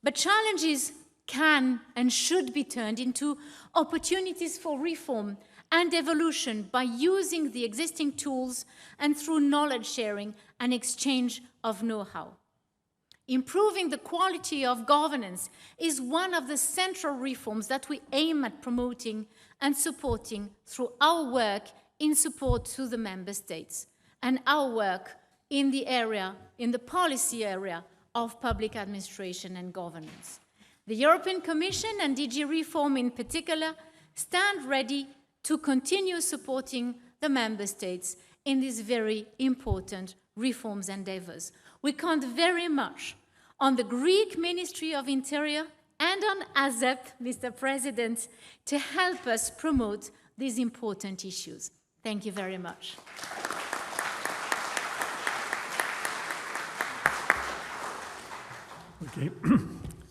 Speaker 3: but challenges can and should be turned into opportunities for reform and evolution by using the existing tools and through knowledge sharing and exchange of know-how. Improving the quality of governance is one of the central reforms that we aim at promoting and supporting through our work in support to the member states and our work in the policy area of public administration and governance. The European Commission and DG Reform in particular stand ready to continue supporting the member states in these very important reforms endeavors. We count very much on the Greek Ministry of Interior and on ASEP, Mr. President, to help us promote these important issues. Thank you very much.
Speaker 1: Okay.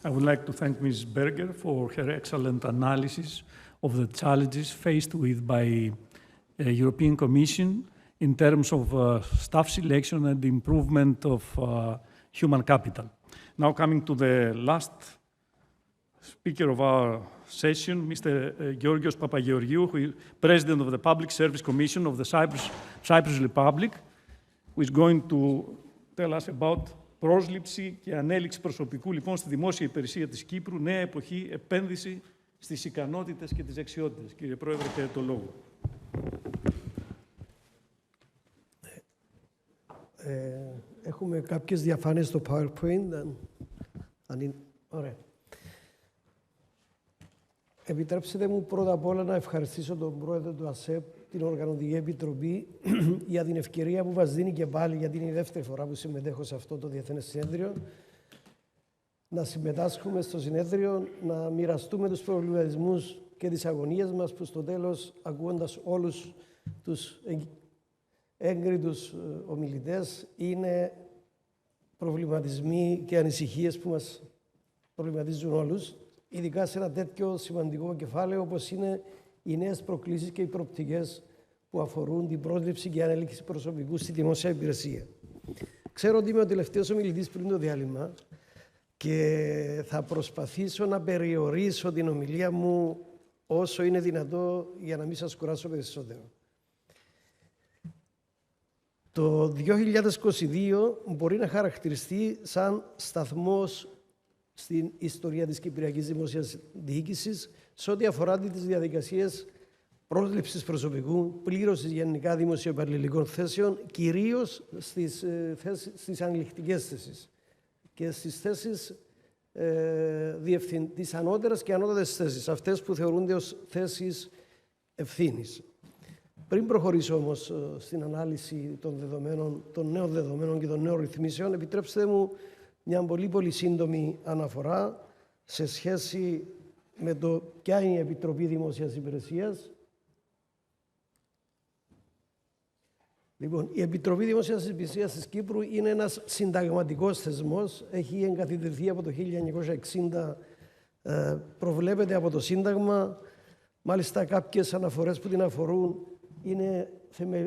Speaker 1: I would like to thank Ms. Berger for her excellent analysis of the challenges faced with by the European Commission in terms of staff selection and improvement of human capital. Now coming to the last speaker of our session, Mr. Gеώργιος Παπαγεωργίου, who is President of the Public Service Commission of the Cyprus Republic, who is going to tell us about πρόσληψη και ανέλυξη προσωπικού λοιπόν στη Δημόσια Υπηρεσία της Κύπρου, νέα εποχή, επένδυση στις ικανότητες και τις δεξιότητες. Κύριε Πρόεδρε, έχετε το λόγο.
Speaker 4: Έχουμε κάποιες διαφάνειες στο PowerPoint. Ωραία. Επιτρέψτε μου πρώτα απ' όλα να ευχαριστήσω τον Πρόεδρο του ΑΣΕΠ, την Οργανωτική Επιτροπή, για την ευκαιρία που μας δίνει και πάλι, γιατί είναι η δεύτερη φορά που συμμετέχω σε αυτό το Διεθνές Συνέδριο, να συμμετάσχουμε στο Συνέδριο, να μοιραστούμε τους προβληματισμούς και τις αγωνίες μας, που στο τέλος, ακούγοντας όλους τους έγκριτους ομιλητές, είναι προβληματισμοί και ανησυχίες που μας προβληματίζουν όλους, ειδικά σε ένα τέτοιο σημαντικό κεφάλαιο όπως είναι οι νέες προκλήσεις και οι προοπτικές που αφορούν την πρόσληψη και ανέλυξη προσωπικού στη δημόσια υπηρεσία. Ξέρω ότι είμαι ο τελευταίος ομιλητής πριν το διάλειμμα και θα προσπαθήσω να περιορίσω την ομιλία μου όσο είναι δυνατό για να μην σας κουράσω περισσότερο. Το 2022 μπορεί να χαρακτηριστεί σαν σταθμός στην ιστορία της Κυπριακής Δημόσιας Διοίκησης σε ό,τι αφορά τις διαδικασίες πρόσληψης προσωπικού, πλήρωσης γενικά δημοσιοεπαλληλικών θέσεων, κυρίως στις ανελικτικές θέσεις και στις θέσεις τις ανώτερες και ανώτατες θέσεις, αυτές που θεωρούνται ως θέσεις ευθύνης. Πριν προχωρήσω όμως στην ανάλυση των νέων δεδομένων και των νέων ρυθμίσεων, επιτρέψτε μου μια πολύ σύντομη αναφορά σε σχέση με το ποια είναι η Επιτροπή Δημόσιας Υπηρεσίας. Λοιπόν, η Επιτροπή Δημόσιας Υπηρεσίας της Κύπρου είναι ένας συνταγματικός θεσμός. Έχει εγκαθιδρυθεί από το 1960, προβλέπεται από το Σύνταγμα. Μάλιστα κάποιες αναφορές που την αφορούν είναι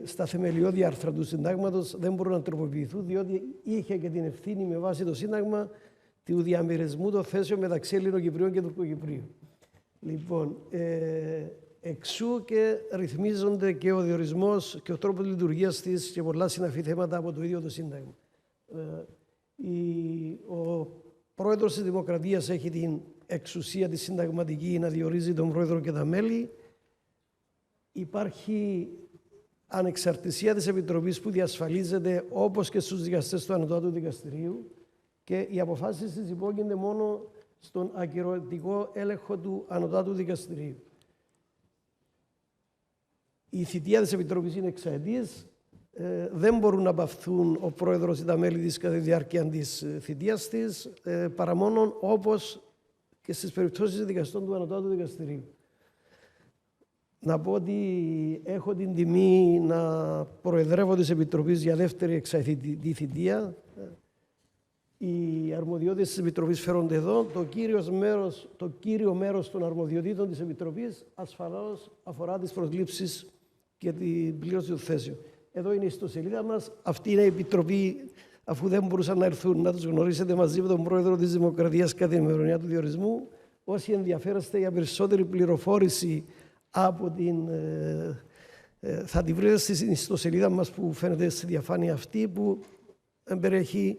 Speaker 4: στα θεμελιώδη άρθρα του Συντάγματος, δεν μπορούν να τροποποιηθούν, διότι είχε και την ευθύνη με βάση το Σύνταγμα του διαμερισμού των θέσεων μεταξύ Ελληνοκυπρίων και Τουρκοκυπρίων. Λοιπόν, εξού και ρυθμίζονται και ο διορισμός και ο τρόπος λειτουργίας της και πολλά συναφή θέματα από το ίδιο το Σύνταγμα. Ο Πρόεδρος της Δημοκρατίας έχει την εξουσία τη συνταγματική να διορίζει τον Πρόεδρο και τα μέλη. Υπάρχει ανεξαρτησία της Επιτροπής που διασφαλίζεται όπως και στους δικαστές του Ανωτάτου Δικαστηρίου και οι αποφάσεις της υπόκεινται μόνο στον ακυρωτικό έλεγχο του Ανωτάτου Δικαστηρίου. Η θητεία της Επιτροπής είναι εξαετής. Δεν μπορούν να απαυθούν ο Πρόεδρος ή τα μέλη της κατά τη διάρκεια της θητείας της, παρά μόνο όπως και στις περιπτώσεις δικαστών του Ανωτάτου Δικαστηρίου. Να πω ότι έχω την τιμή να προεδρεύω της Επιτροπής για δεύτερη εξαετή θητεία. Οι αρμοδιότητες της Επιτροπής φέρονται εδώ. Το κύριο μέρος των αρμοδιοτήτων της Επιτροπής ασφαλώς αφορά τις προσλήψεις και την πλήρωση του θέσεων. Εδώ είναι η ιστοσελίδα μας. Αυτή είναι η Επιτροπή, αφού δεν μπορούσαν να έρθουν, να τους γνωρίσετε μαζί με τον Πρόεδρο της Δημοκρατίας κατά την ημερομηνία του διορισμού. Όσοι ενδιαφέρεστε για περισσότερη πληροφόρηση θα τη βρείτε στην ιστοσελίδα μας που φαίνεται στη διαφάνεια αυτή, που περιέχει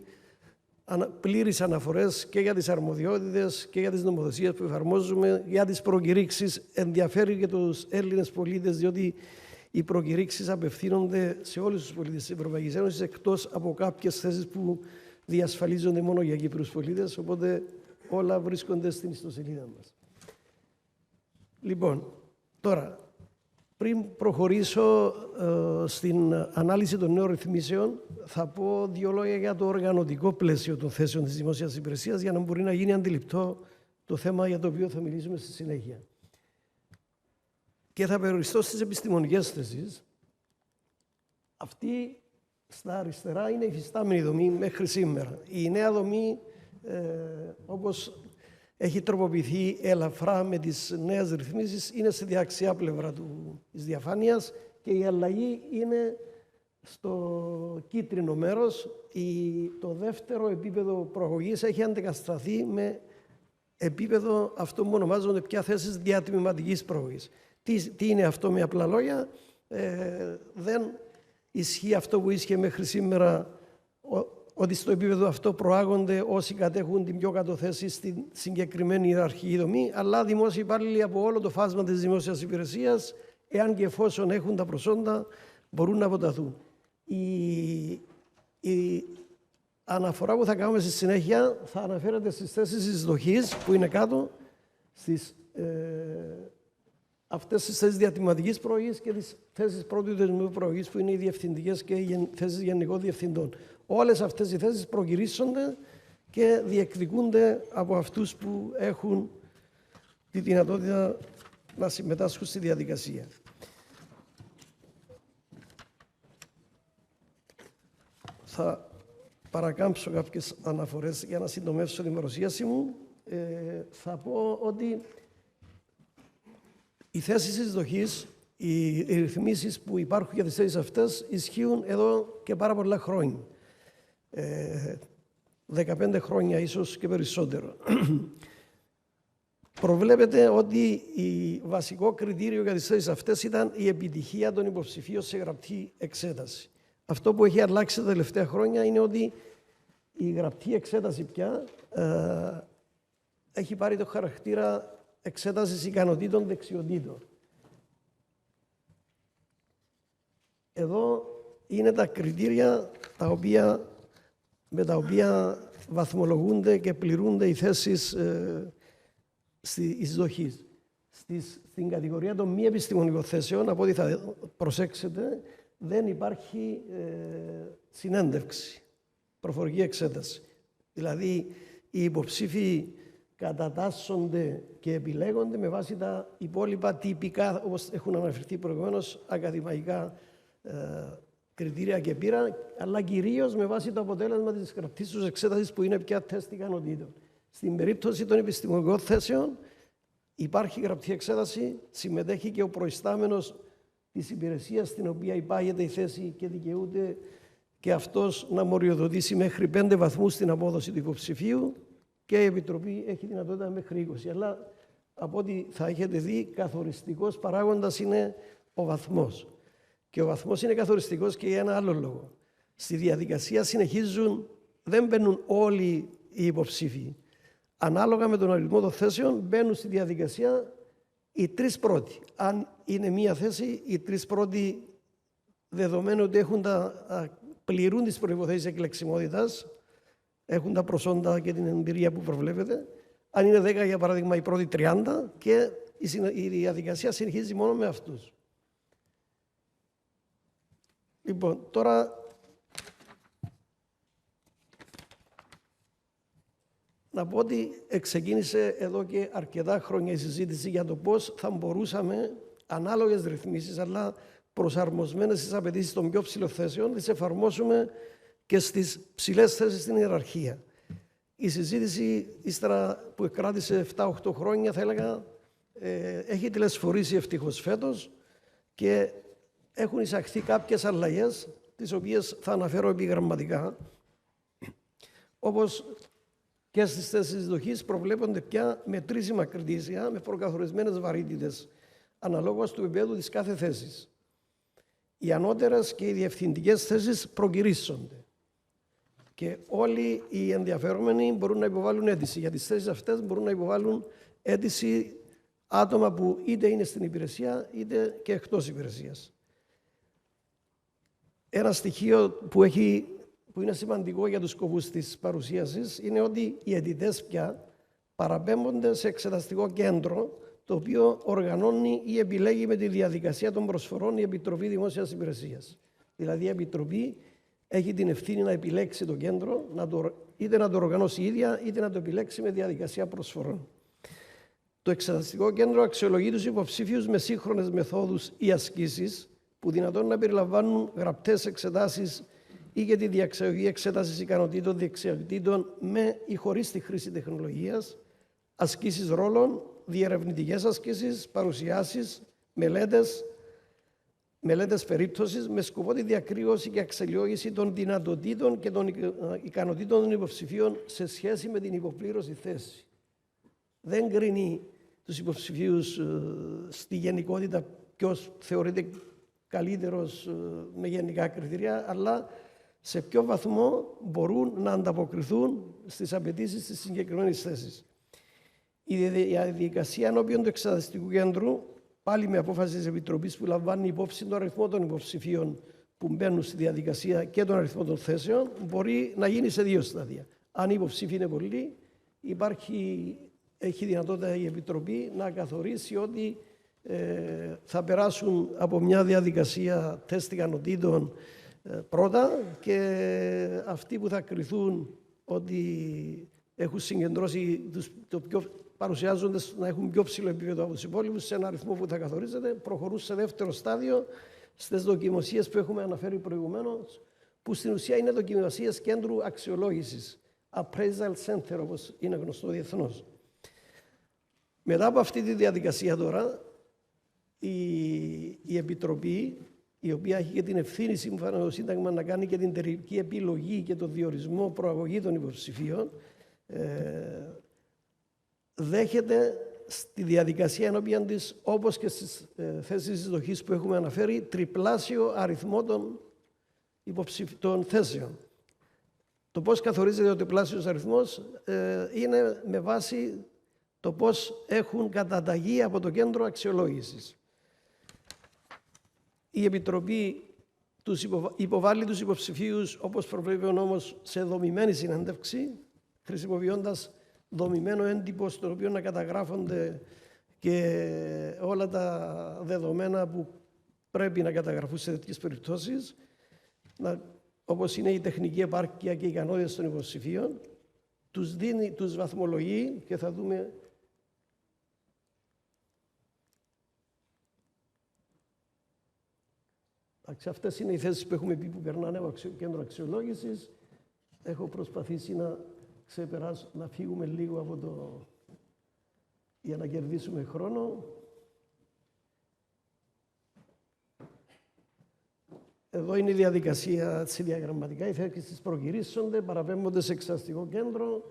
Speaker 4: πλήρεις αναφορές και για τις αρμοδιότητες και για τις νομοθεσίες που εφαρμόζουμε, για τις προκηρύξεις. Ενδιαφέρει και τους Έλληνες πολίτες, διότι οι προκηρύξεις απευθύνονται σε όλους τους πολίτες της Ευρωπαϊκής Ένωσης, εκτός από κάποιες θέσεις που διασφαλίζονται μόνο για Κύπριους πολίτες, οπότε όλα βρίσκονται στην ιστοσελίδα μας. Λοιπόν, τώρα, πριν προχωρήσω στην ανάλυση των νέων ρυθμίσεων, θα πω δύο λόγια για το οργανωτικό πλαίσιο των θέσεων της δημόσιας υπηρεσίας, για να μπορεί να γίνει αντιληπτό το θέμα για το οποίο θα μιλήσουμε στη συνέχεια. Και θα περιοριστώ στις επιστημονικές θέσεις. Αυτή στα αριστερά είναι η υφιστάμενη δομή μέχρι σήμερα. Η νέα δομή, όπως έχει τροποποιηθεί ελαφρά με τις νέες ρυθμίσεις, είναι στη δεξιά πλευρά της διαφάνειας και η αλλαγή είναι στο κίτρινο μέρος. Το δεύτερο επίπεδο προαγωγής έχει αντικατασταθεί με επίπεδο αυτό που ονομάζονται πια θέσεις διατμηματικής προαγωγής. Τι είναι αυτό με απλά λόγια? Δεν ισχύει αυτό που ίσχυε μέχρι σήμερα, ότι στο επίπεδο αυτό προάγονται όσοι κατέχουν την πιο κάτω θέση στην συγκεκριμένη ιεραρχική δομή, αλλά δημόσιοι υπάλληλοι από όλο το φάσμα της δημόσιας υπηρεσίας, εάν και εφόσον έχουν τα προσόντα, μπορούν να αποταθούν. Η αναφορά που θα κάνουμε στη συνέχεια θα αναφέρεται στις θέσεις εισδοχής που είναι κάτω, στις αυτές τις θέσεις διατμηματικής προαγωγής και τις θέσεις πρώτου θεσμού προαγωγής που είναι οι διευθυντικές και οι θέσεις γενικών διευθυντών. Όλες αυτές οι θέσεις προκηρύσσονται και διεκδικούνται από αυτούς που έχουν τη δυνατότητα να συμμετάσχουν στη διαδικασία. Θα παρακάμψω κάποιες αναφορές για να συντομεύσω την παρουσίαση μου. Θα πω ότι οι θέσεις εισδοχής, οι ρυθμίσεις που υπάρχουν για τις θέσεις αυτές ισχύουν εδώ και πάρα πολλά χρόνια. 15 χρόνια ίσως και περισσότερο. Προβλέπεται ότι το βασικό κριτήριο για τις θέσεις αυτές ήταν η επιτυχία των υποψηφίων σε γραπτή εξέταση. Αυτό που έχει αλλάξει τα τελευταία χρόνια είναι ότι η γραπτή εξέταση πια έχει πάρει το χαρακτήρα εξέτασης ικανοτήτων δεξιοτήτων. Εδώ είναι τα κριτήρια με τα οποία βαθμολογούνται και πληρούνται οι θέσεις εισδοχής. Στην κατηγορία των μη επιστημονικών θέσεων, από ό,τι θα προσέξετε, δεν υπάρχει συνέντευξη, προφορική εξέταση. Δηλαδή, οι υποψήφοι κατατάσσονται και επιλέγονται με βάση τα υπόλοιπα τυπικά, όπως έχουν αναφερθεί προηγουμένως, ακαδημαϊκά κριτήρια και πείρα, αλλά κυρίως με βάση το αποτέλεσμα της γραπτής τους εξέτασης που είναι πια τεστ ικανοτήτων. Στην περίπτωση των επιστημονικών θέσεων υπάρχει γραπτή εξέταση, συμμετέχει και ο προϊστάμενος της υπηρεσίας στην οποία υπάγεται η θέση και δικαιούται και αυτός να μοριοδοτήσει μέχρι 5 βαθμούς την απόδοση του υποψηφίου και η Επιτροπή έχει δυνατότητα μέχρι 20. Αλλά από ό,τι θα έχετε δει, καθοριστικός παράγοντας είναι ο βαθμός. Και ο βαθμός είναι καθοριστικός και για ένα άλλο λόγο. Στη διαδικασία δεν μπαίνουν όλοι οι υποψήφοι. Ανάλογα με τον αριθμό των θέσεων μπαίνουν στη διαδικασία οι 3 πρώτοι. Αν είναι μία θέση, οι 3 πρώτοι, δεδομένου ότι πληρούν τις προϋποθέσεις εκλεξιμότητας, έχουν τα προσόντα και την εμπειρία που προβλέπεται. Αν είναι 10, για παράδειγμα, οι πρώτοι 30 και η διαδικασία συνεχίζει μόνο με αυτούς. Λοιπόν, τώρα να πω ότι ξεκίνησε εδώ και αρκετά χρόνια η συζήτηση για το πώς θα μπορούσαμε ανάλογες ρυθμίσεις, αλλά προσαρμοσμένες στις απαιτήσεις των πιο ψηλών θέσεων, τις εφαρμόσουμε και στις ψηλές θέσεις στην ιεραρχία. Η συζήτηση, ύστερα που κράτησε 7-8 χρόνια, θα έλεγα, έχει τηλεσφορήσει ευτυχώς φέτος και έχουν εισαχθεί κάποιες αλλαγές, τις οποίες θα αναφέρω επιγραμματικά. Όπως και στις θέσεις εισδοχής προβλέπονται πια μετρήσιμα κριτήρια με προκαθορισμένες βαρύτητες, αναλόγως του επίπεδου της κάθε θέσης. Οι ανώτερες και οι διευθυντικές θέσεις προκηρύσσονται. Και όλοι οι ενδιαφερόμενοι μπορούν να υποβάλουν αίτηση. Για τις θέσεις αυτές μπορούν να υποβάλουν αίτηση άτομα που είτε είναι στην υπηρεσία είτε και εκτός υπηρεσίας. Ένα στοιχείο που είναι σημαντικό για τους σκοπούς της παρουσίασης είναι ότι οι αιτητές πια παραπέμπονται σε εξεταστικό κέντρο, το οποίο οργανώνει ή επιλέγει με τη διαδικασία των προσφορών η Επιτροπή Δημόσιας Υπηρεσίας. Δηλαδή η Επιτροπή έχει την ευθύνη να επιλέξει το κέντρο, είτε να το οργανώσει η ίδια, είτε να το επιλέξει με διαδικασία προσφορών. Το εξεταστικό κέντρο αξιολογεί τους υποψήφιους με σύγχρονες μεθόδους ή ασκήσεις που δυνατόν να περιλαμβάνουν γραπτές εξετάσεις ή για τη διαξαγωγή εξέτασης ικανοτήτων, δεξιοτήτων με ή χωρίς τη χρήση τεχνολογίας, ασκήσεις ρόλων, διερευνητικές ασκήσεις, παρουσιάσεις, μελέτες περίπτωσης με σκοπό τη διακρύωση και αξιολόγηση των δυνατοτήτων και των ικανοτήτων των υποψηφίων σε σχέση με την υποπλήρωση θέση. Δεν κρίνει τους υποψηφίους στη γενικότητα ποιος θεωρείται καλύτερος με γενικά κριτήρια, αλλά σε ποιο βαθμό μπορούν να ανταποκριθούν στις απαιτήσεις της συγκεκριμένης θέσης. Η διαδικασία ενώπιον του εξεταστικού κέντρου, πάλι με απόφαση της Επιτροπής που λαμβάνει υπόψη τον αριθμό των υποψηφίων που μπαίνουν στη διαδικασία και τον αριθμό των θέσεων, μπορεί να γίνει σε 2 στάδια. Αν οι υποψήφοι είναι πολλοί, έχει δυνατότητα η Επιτροπή να καθορίσει ότι θα περάσουν από μια διαδικασία τεστ ικανοτήτων πρώτα και αυτοί που θα κριθούν ότι έχουν συγκεντρώσει παρουσιάζονται να έχουν πιο ψηλό επίπεδο από τους υπόλοιπους σε ένα αριθμό που θα καθορίζεται, προχωρούν σε δεύτερο στάδιο στις δοκιμασίες που έχουμε αναφέρει προηγουμένως, που στην ουσία είναι δοκιμασίες κέντρου αξιολόγησης, appraisal center όπως είναι γνωστό διεθνώς. Μετά από αυτή τη διαδικασία τώρα, η Επιτροπή, η οποία έχει και την ευθύνη σύμφωνα με το Σύνταγμα να κάνει και την τελική επιλογή και το διορισμό προαγωγή των υποψηφίων, δέχεται στη διαδικασία ενώπιαν της, όπως και στις θέσεις εισδοχής που έχουμε αναφέρει, τριπλάσιο αριθμό των θέσεων. Το πώς καθορίζεται ο τριπλάσιος αριθμός είναι με βάση το πώς έχουν καταταγεί από το κέντρο αξιολόγησης. Η Επιτροπή υποβάλλει τους υποψηφίους, όπως προβλέπει ο νόμος, σε δομημένη συνέντευξη, χρησιμοποιώντας δομημένο έντυπο στο οποίο να καταγράφονται και όλα τα δεδομένα που πρέπει να καταγραφούν σε τέτοιες περιπτώσεις, όπως είναι η τεχνική επάρκεια και οι ικανότητες των υποψηφίων, τους βαθμολογεί και θα δούμε αυτές είναι οι θέσεις που έχουμε πει που περνάνε από κέντρο αξιολόγησης. Έχω προσπαθήσει να φύγουμε λίγο από για να κερδίσουμε χρόνο. Εδώ είναι η διαδικασία διαγραμματικά. Οι θέσεις προκηρύσσονται, παραπέμπονται σε εξεταστικό κέντρο.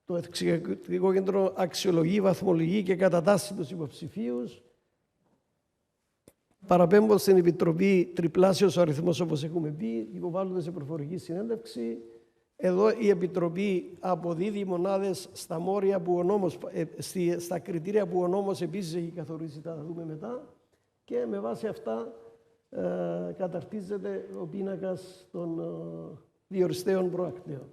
Speaker 4: Το εξεταστικό κέντρο αξιολογεί, βαθμολογεί και κατατάσσει τους υποψηφίους. Παραπέμπονται στην Επιτροπή τριπλάσιος ο αριθμός, όπως έχουμε πει, υποβάλλονται σε προφορική συνέντευξη. Εδώ η Επιτροπή αποδίδει μονάδες στα μόρια που ο νόμος, στα κριτήρια που ο νόμος επίσης έχει καθορίσει, θα δούμε μετά, και με βάση αυτά καταρτίζεται ο πίνακας των διοριστέων προακτέων.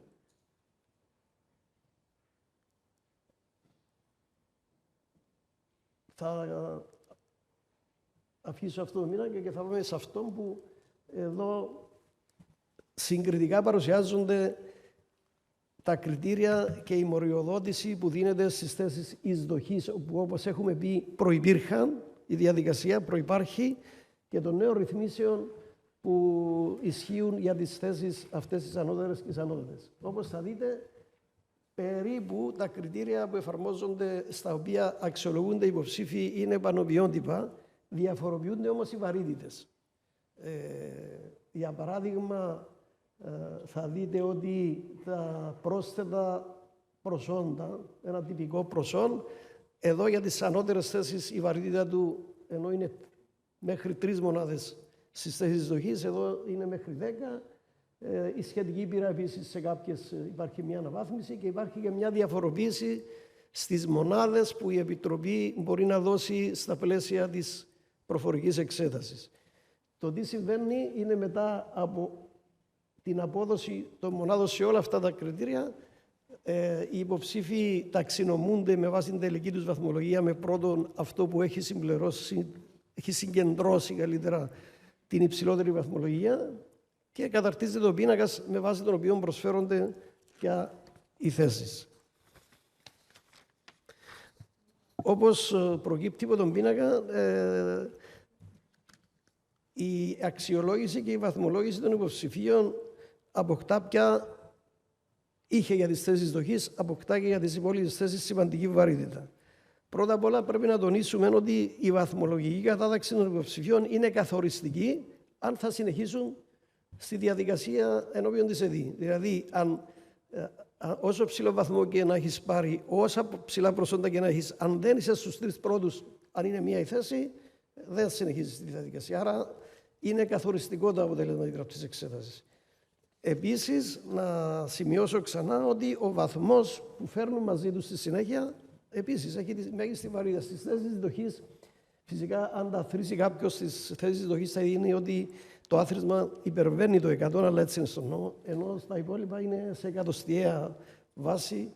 Speaker 4: Θα αφήσω αυτό το μήνα και θα πάμε σε αυτό που εδώ συγκριτικά παρουσιάζονται τα κριτήρια και η μοριοδότηση που δίνεται στις θέσεις εισδοχής, που όπως έχουμε πει προϋπήρχαν, η διαδικασία προϋπάρχει, και των νέων ρυθμίσεων που ισχύουν για τις θέσεις αυτές τις ανώτερες και τις ανώτατες. Όπως θα δείτε, περίπου τα κριτήρια που εφαρμόζονται, στα οποία αξιολογούνται οι υποψήφοι, είναι πανοποιότυπα, διαφοροποιούνται όμως οι βαρύτητες. Για παράδειγμα, θα δείτε ότι τα πρόσθετα προσόντα, ένα τυπικό προσόν, εδώ για τις ανώτερες θέσεις η βαρύτητα του, ενώ είναι μέχρι 3 μονάδες στις θέσεις εισδοχής, εδώ είναι μέχρι 10. Η σχετική πείρα επίσης σε κάποιες υπάρχει μια αναβάθμιση και υπάρχει και μια διαφοροποίηση στις μονάδες που η Επιτροπή μπορεί να δώσει στα πλαίσια της προφορικής εξέτασης. Το τι συμβαίνει είναι μετά από την απόδοση των μονάδων σε όλα αυτά τα κριτήρια, οι υποψήφοι ταξινομούνται με βάση την τελική τους βαθμολογία, με πρώτον αυτό που έχει συμπληρώσει, έχει συγκεντρώσει καλύτερα την υψηλότερη βαθμολογία, και καταρτίζεται ο πίνακας με βάση τον οποίο προσφέρονται και οι θέσεις. Όπως προκύπτει από τον πίνακα, η αξιολόγηση και η βαθμολόγηση των υποψηφίων αποκτά πια, είχε για τις θέσεις δοχής, αποκτά και για τις υπόλοιπες θέσεις σημαντική βαρύτητα. Πρώτα απ' όλα πρέπει να τονίσουμε ότι η βαθμολογική κατάταξη των υποψηφίων είναι καθοριστική αν θα συνεχίσουν στη διαδικασία ενώπιον της ΕΔΗ. Δηλαδή, όσο ψηλό βαθμό και να έχεις πάρει, όσα ψηλά προσόντα και να έχεις, αν δεν είσαι στους 3 πρώτους, αν είναι μία η θέση, δεν συνεχίζεις τη διαδικασία. Άρα, είναι καθοριστικό το αποτέλεσμα της γραπτής εξέτασης. Επίσης, να σημειώσω ξανά ότι ο βαθμός που φέρνουν μαζί τους στη συνέχεια, επίσης, έχει τη μέγιστη βαρύτητα στις θέσεις δοχής. Φυσικά, αν τα αθροίσει κάποιος στις θέσεις δοχής, θα είναι ότι το άθροισμα υπερβαίνει το 100, αλλά έτσι είναι στον νόμο, ενώ στα υπόλοιπα είναι σε εκατοστιαία βάση.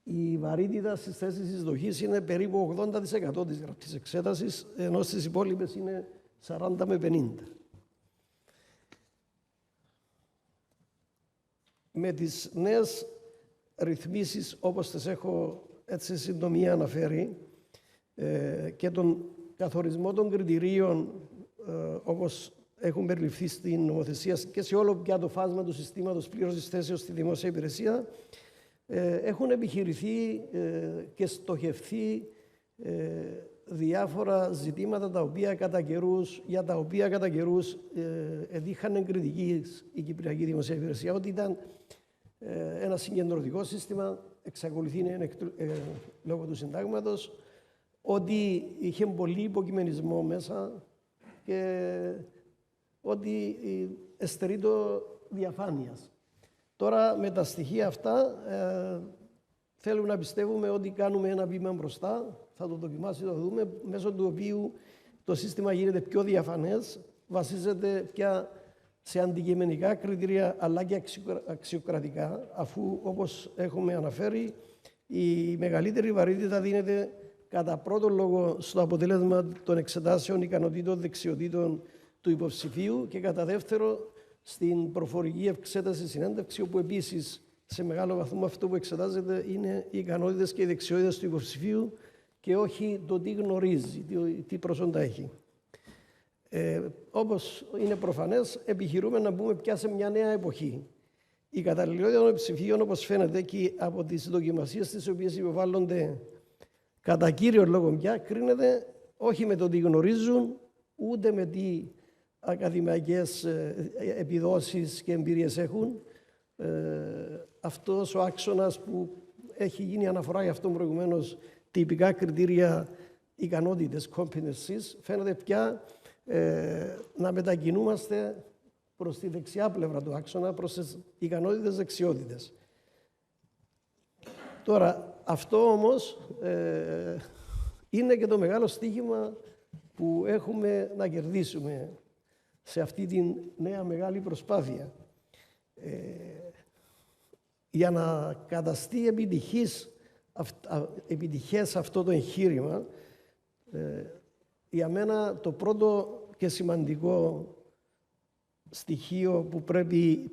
Speaker 4: Η βαρύτητα στις θέσεις της δοχής είναι περίπου 80% της γραπτής εξέτασης, ενώ στις υπόλοιπες είναι 40 με 50. Με τις νέες ρυθμίσεις, όπως τις έχω έτσι συντομία αναφέρει, και τον καθορισμό των κριτηρίων, όπως έχουν περιληφθεί στην νομοθεσία και σε όλο πια το φάσμα του συστήματος πλήρωσης θέσεως στη δημόσια υπηρεσία, έχουν επιχειρηθεί και στοχευθεί διάφορα ζητήματα για τα οποία κατά καιρούς εδείχαν κριτική η Κυπριακή Δημόσια Υπηρεσία, ότι ήταν ένα συγκεντρωτικό σύστημα, εξακολουθεί να είναι λόγω του συντάγματος, ότι είχε πολύ υποκειμενισμό μέσα και ότι εστερεί το διαφάνειας. Τώρα, με τα στοιχεία αυτά, θέλουμε να πιστεύουμε ότι κάνουμε ένα βήμα μπροστά, θα το δοκιμάσει, θα δούμε, μέσω του οποίου το σύστημα γίνεται πιο διαφανές, βασίζεται πια σε αντικειμενικά κριτήρια, αλλά και αξιοκρατικά, αφού, όπως έχουμε αναφέρει, η μεγαλύτερη βαρύτητα δίνεται κατά πρώτον λόγο στο αποτέλεσμα των εξετάσεων ικανοτήτων, δεξιοτήτων του υποψηφίου και κατά δεύτερο στην προφορική εξέταση συνέντευξη, όπου επίσης σε μεγάλο βαθμό αυτό που εξετάζεται είναι οι ικανότητες και οι δεξιότητες του υποψηφίου και όχι το τι γνωρίζει, τι προσόντα έχει. Όπως είναι προφανές, επιχειρούμε να μπούμε πια σε μια νέα εποχή. Η καταλληλότητα των ψηφίων, όπως φαίνεται και από τις δοκιμασίες τις οποίες υποβάλλονται κατά κύριο λόγο πια, κρίνεται όχι με το τι γνωρίζουν, ούτε με τι ακαδημαϊκές επιδόσεις και εμπειρίες έχουν. Αυτός ο άξονας που έχει γίνει αναφορά για αυτόν προηγουμένως, τυπικά κριτήρια ικανότητες, competencies, φαίνεται πια να μετακινούμαστε προς τη δεξιά πλευρά του άξονα, προς τις ικανότητες, δεξιότητες. Τώρα, αυτό όμως είναι και το μεγάλο στοίχημα που έχουμε να κερδίσουμε σε αυτή τη νέα μεγάλη προσπάθεια. Για να καταστεί επιτυχές αυτό το εγχείρημα, για μένα το πρώτο και σημαντικό στοιχείο που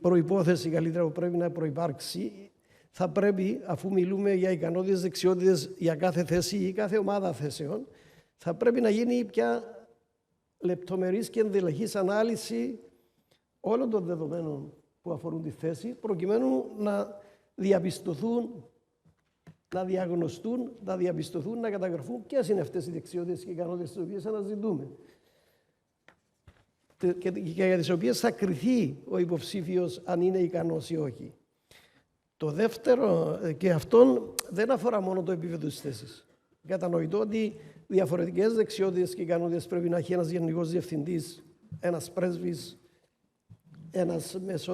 Speaker 4: προϋπόθεση καλύτερα που πρέπει να προϋπάρξει, θα πρέπει, αφού μιλούμε για ικανότητες, δεξιότητες για κάθε θέση ή κάθε ομάδα θέσεων, θα πρέπει να γίνει πια λεπτομερής και ενδελεχής ανάλυση όλων των δεδομένων που αφορούν τη θέση, προκειμένου να διαπιστωθούν, να διαγνωστούν, να διαπιστωθούν, να καταγραφούν ποιες είναι αυτές οι δεξιότητες και ικανότητες τις οποίες αναζητούμε και για τις οποίες θα κριθεί ο υποψήφιος αν είναι ικανός ή όχι. Το δεύτερο, και αυτόν δεν αφορά μόνο το επίπεδο της θέσης. Κατανοητό ότι διαφορετικές δεξιότητες και ικανότητες πρέπει να έχει ένας γενικός διευθυντής, ένας πρέσβης,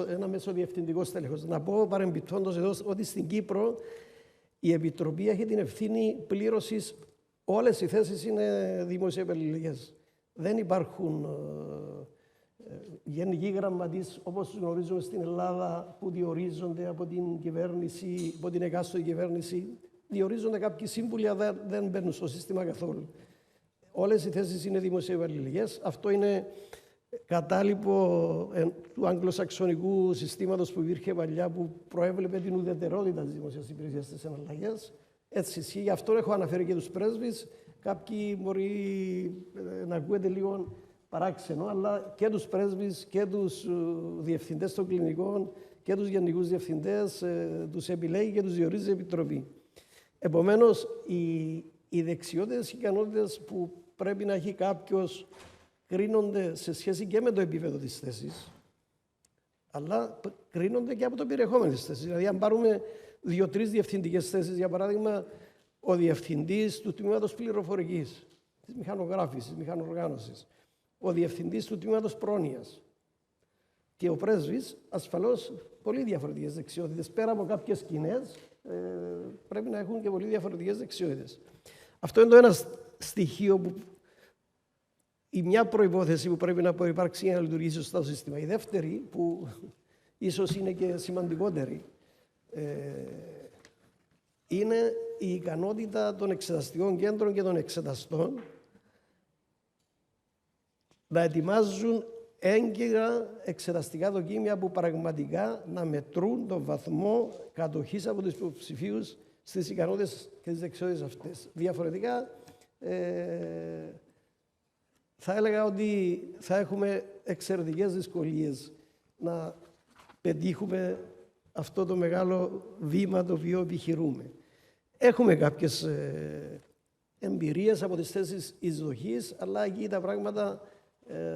Speaker 4: ένα μεσοδιευθυντικό στέλεχος. Να πω παρεμπιπτόντως εδώ ότι στην Κύπρο η Επιτροπή έχει την ευθύνη πλήρωσης. Όλες οι θέσεις είναι δημόσια επιλογές. Δεν υπάρχουν γενικοί γραμματείς, όπως γνωρίζουμε στην Ελλάδα, που διορίζονται από την κυβέρνηση, από την εκάστοτε κυβέρνηση. Διορίζονται κάποιοι σύμβουλοι, αλλά δεν μπαίνουν στο σύστημα καθόλου. Όλες οι θέσεις είναι δημόσια επιλογές. Αυτό είναι κατάλοιπο του αγγλοσαξονικού συστήματος που υπήρχε παλιά, που προέβλεπε την ουδετερότητα της δημόσιας υπηρεσίας στις εναλλαγές. Έτσι ισχύει, γι' αυτό έχω αναφέρει και τους πρέσβεις. Κάποιοι μπορεί να ακούγεται λίγο παράξενο, αλλά και τους πρέσβεις και τους διευθυντές των κλινικών και τους γενικούς διευθυντές τους επιλέγει και τους διορίζει η Επιτροπή. Επομένως, οι δεξιότητες και ικανότητες που πρέπει να έχει κάποιος κρίνονται σε σχέση και με το επίπεδο της θέσης, αλλά κρίνονται και από το περιεχόμενο της θέσης. Δηλαδή, αν πάρουμε 2-3 διευθυντικές θέσεις, για παράδειγμα, ο διευθυντής του τμήματος πληροφορικής, της μηχανογράφησης, της μηχανοργάνωσης, ο διευθυντής του τμήματος πρόνοιας και ο πρέσβης, ασφαλώς πολύ διαφορετικές δεξιότητες. Πέρα από κάποιες κοινές, πρέπει να έχουν και πολύ διαφορετικές δεξιότητες. Αυτό είναι το ένα στοιχείο, η μια προϋπόθεση που πρέπει να υπάρξει για να λειτουργήσει σωστά το σύστημα. Η δεύτερη, που ίσως είναι και σημαντικότερη, είναι η ικανότητα των εξεταστικών κέντρων και των εξεταστών να ετοιμάζουν έγκαιρα εξεταστικά δοκίμια που πραγματικά να μετρούν τον βαθμό κατοχής από τους υποψηφίους στις ικανότητες και τις δεξιότητες αυτές. Διαφορετικά, θα έλεγα ότι θα έχουμε εξαιρετικές δυσκολίες να πετύχουμε αυτό το μεγάλο βήμα το οποίο επιχειρούμε. Έχουμε κάποιες εμπειρίες από τις θέσεις εισδοχής, αλλά εκεί τα πράγματα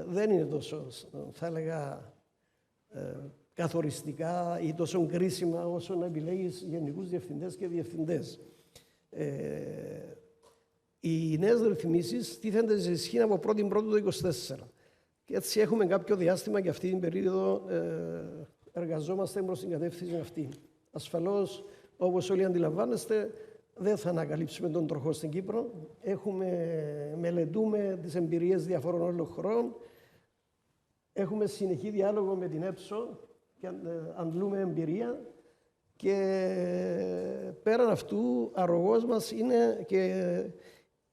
Speaker 4: δεν είναι τόσο, θα έλεγα, καθοριστικά ή τόσο κρίσιμα όσο να επιλέγεις γενικούς διευθυντές και διευθυντές. Οι νέες ρυθμίσεις τίθενται σε ισχύ από 1η Πρώτου του 2024. Και έτσι έχουμε κάποιο διάστημα και αυτή την περίοδο εργαζόμαστε προς την κατεύθυνση αυτή. Ασφαλώς, όπως όλοι αντιλαμβάνεστε, δεν θα ανακαλύψουμε τον τροχό στην Κύπρο. Μελετούμε τις εμπειρίες διαφόρων όλων χωρών. Έχουμε συνεχή διάλογο με την EPSO και αντλούμε εμπειρία. Και πέραν αυτού, αρρωγός μας είναι και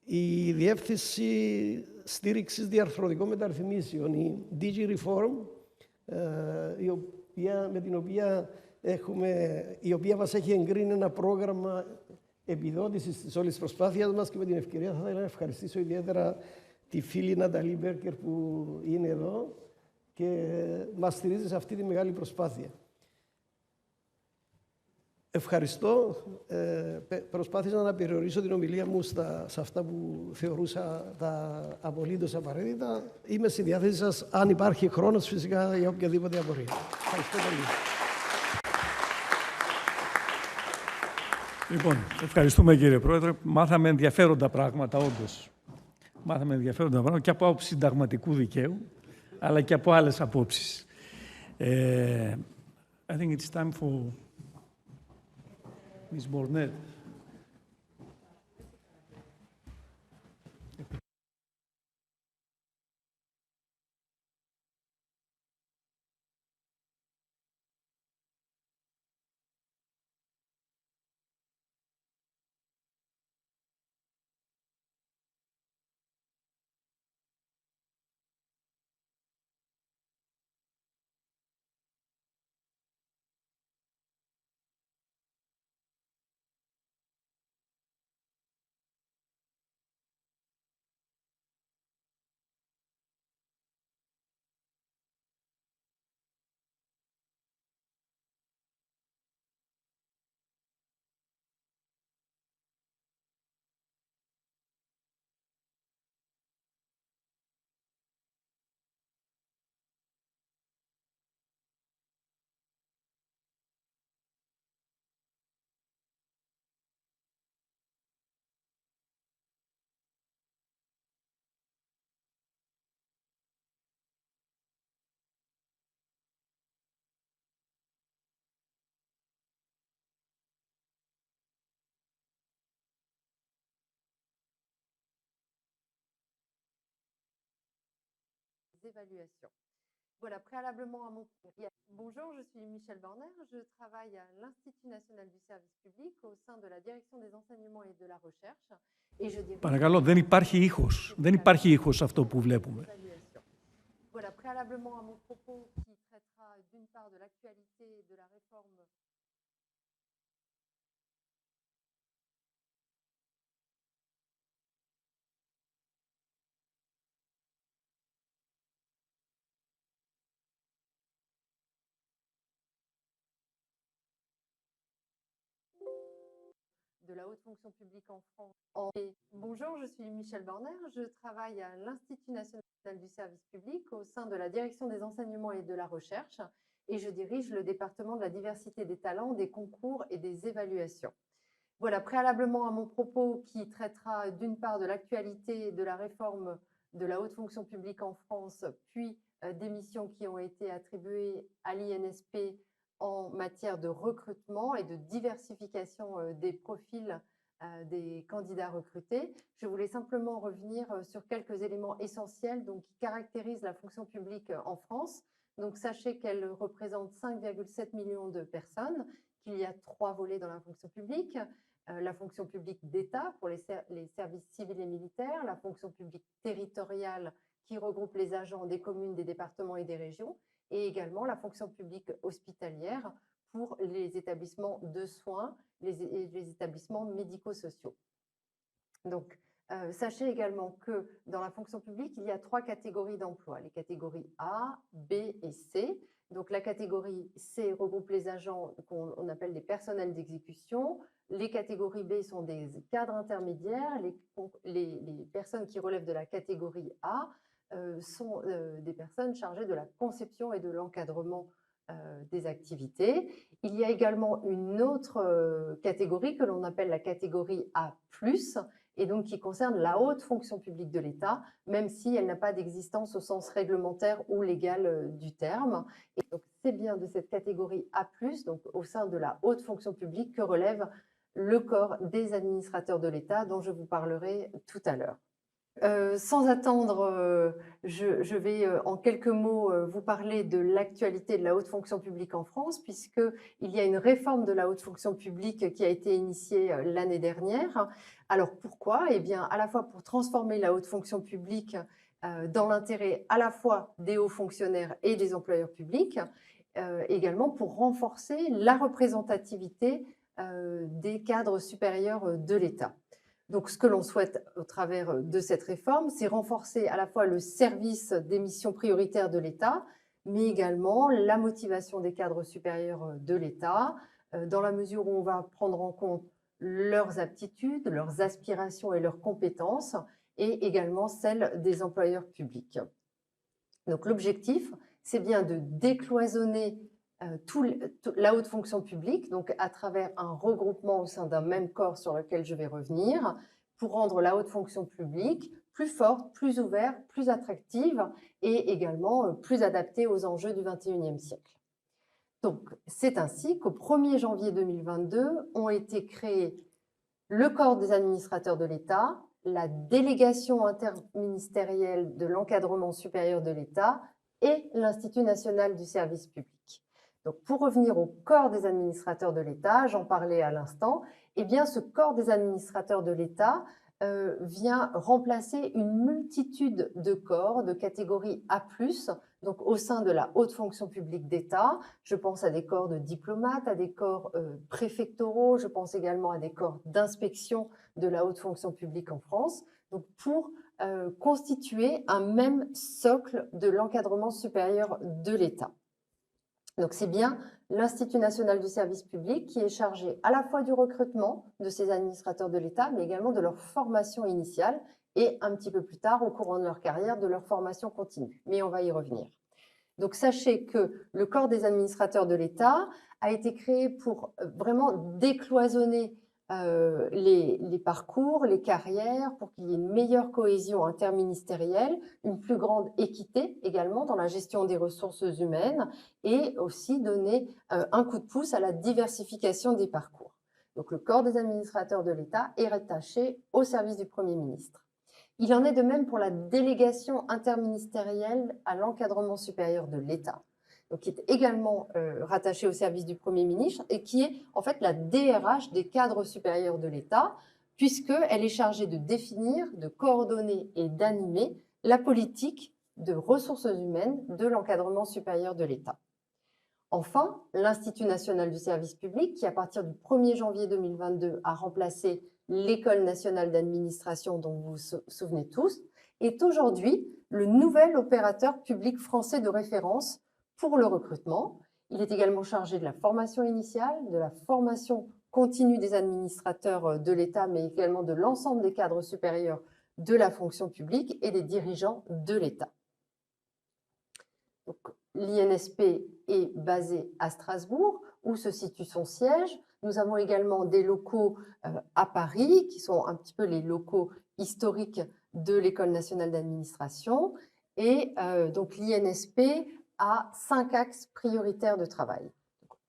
Speaker 4: η Διεύθυνση Στήριξης Διαρθρωτικών Μεταρρυθμίσεων, η DG Reform, η οποία μας έχει εγκρίνει ένα πρόγραμμα επιδότησης της όλης προσπάθειας μας, και με την ευκαιρία θα ήθελα να ευχαριστήσω ιδιαίτερα τη φίλη Nathalie Berger που είναι εδώ και μας στηρίζει σε αυτή τη μεγάλη προσπάθεια. Ευχαριστώ. Προσπάθησα να περιορίσω την ομιλία μου σε αυτά που θεωρούσα τα απολύτως απαραίτητα. Είμαι στη διάθεση σας, αν υπάρχει χρόνος φυσικά, για οποιαδήποτε απορία. Ευχαριστώ πολύ.
Speaker 1: Λοιπόν, ευχαριστούμε κύριε Πρόεδρε. Μάθαμε ενδιαφέροντα πράγματα, όντως. Μάθαμε ενδιαφέροντα πράγματα και από άποψη συνταγματικού δικαίου, αλλά και από άλλες απόψεις. I think it's time for Ms. Bornert.
Speaker 5: Évaluations. Voilà, préalablement à mon... Bonjour, je suis Michèle Bornert, je travaille à l'Institut national du service public au sein de la direction des enseignements et de la recherche. Et je
Speaker 1: Παρακαλώ, δεν υπάρχει ήχος. Δεν υπάρχει ήχος αυτό που βλέπουμε.
Speaker 5: Voilà, préalablement à mon propos qui traitera d'une part de l'actualité de la réforme de la haute fonction publique en France. Bonjour, je suis Michèle Bornert, je travaille à l'Institut national du service public au sein de la direction des enseignements et de la recherche et je dirige le département de la diversité des talents, des concours et des évaluations. Voilà, préalablement à mon propos qui traitera d'une part de l'actualité de la réforme de la haute fonction publique en France, puis des missions qui ont été attribuées à l'INSP en matière de recrutement et de diversification des profils des candidats recrutés. Je voulais simplement revenir sur quelques éléments essentiels donc, qui caractérisent la fonction publique en France. Donc, sachez qu'elle représente 5,7 millions de personnes, qu'il y a 3 volets dans la fonction publique. La fonction publique d'État pour les services civils et militaires, la fonction publique territoriale qui regroupe les agents des communes, des départements et des régions, et également la fonction publique hospitalière pour les établissements de soins, les établissements médico-sociaux. Donc, sachez également que dans la fonction publique, il y a 3 catégories d'emplois, les catégories A, B et C. Donc, la catégorie C regroupe les agents qu'on appelle des personnels d'exécution. Les catégories B sont des cadres intermédiaires. Les personnes qui relèvent de la catégorie A sont des personnes chargées de la conception et de l'encadrement des activités. Il y a également une autre catégorie que l'on appelle la catégorie A+, et donc qui concerne la haute fonction publique de l'État, même si elle n'a pas d'existence au sens réglementaire ou légal du terme. Et donc c'est bien de cette catégorie A+, donc au sein de la haute fonction publique, que relève le corps des administrateurs de l'État dont je vous parlerai tout à l'heure. Sans attendre, je vais en quelques mots vous parler de l'actualité de la haute fonction publique en France, puisqu'il y a une réforme de la haute fonction publique qui a été initiée l'année dernière. Alors pourquoi? Eh bien, à la fois pour transformer la haute fonction publique dans l'intérêt à la fois des hauts fonctionnaires et des employeurs publics, également pour renforcer la représentativité des cadres supérieurs de l'État. Donc, ce que l'on souhaite au travers de cette réforme, c'est renforcer à la fois le service des missions prioritaires de l'État, mais également la motivation des cadres supérieurs de l'État, dans la mesure où on va prendre en compte leurs aptitudes, leurs aspirations et leurs compétences, et également celles des employeurs publics. Donc, l'objectif, c'est bien de décloisonner la haute fonction publique, donc à travers un regroupement au sein d'un même corps sur lequel je vais revenir, pour rendre la haute fonction publique plus forte, plus ouverte, plus attractive et également plus adaptée aux enjeux du XXIe siècle. Donc, c'est ainsi qu'au 1er janvier 2022 ont été créés le corps des administrateurs de l'État, la délégation interministérielle de l'encadrement supérieur de l'État et l'Institut national du service public. Donc, pour revenir au corps des administrateurs de l'État, j'en parlais à l'instant, eh bien, ce corps des administrateurs de l'État vient remplacer une multitude de corps de catégorie A+, donc au sein de la haute fonction publique d'État. Je pense à des corps de diplomates, à des corps préfectoraux, je pense également à des corps d'inspection de la haute fonction publique en France, donc pour constituer un même socle de l'encadrement supérieur de l'État. Donc, c'est bien l'Institut national du service public qui est chargé à la fois du recrutement de ces administrateurs de l'État, mais également de leur formation initiale et un petit peu plus tard, au courant de leur carrière, de leur formation continue. Mais on va y revenir. Donc, sachez que le corps des administrateurs de l'État a été créé pour vraiment décloisonner les parcours, les carrières, pour qu'il y ait une meilleure cohésion interministérielle, une plus grande équité également dans la gestion des ressources humaines et aussi donner un coup de pouce à la diversification des parcours. Donc, le corps des administrateurs de l'État est rattaché au service du Premier ministre. Il en est de même pour la délégation interministérielle à l'encadrement supérieur de l'État, donc qui est également rattachée au service du Premier ministre et qui est en fait la DRH des cadres supérieurs de l'État, puisqu'elle est chargée de définir, de coordonner et d'animer la politique de ressources humaines de l'encadrement supérieur de l'État. Enfin, l'Institut national du service public, qui à partir du 1er janvier 2022 a remplacé l'École nationale d'administration dont vous vous souvenez tous, est aujourd'hui le nouvel opérateur public français de référence pour le recrutement. Il est également chargé de la formation initiale, de la formation continue des administrateurs de l'État, mais également de l'ensemble des cadres supérieurs de la fonction publique et des dirigeants de l'État. L'INSP est basé à Strasbourg, où se situe son siège. Nous avons également des locaux à Paris, qui sont un petit peu les locaux historiques de l'École nationale d'administration. Et donc l'INSP a 5 axes prioritaires de travail.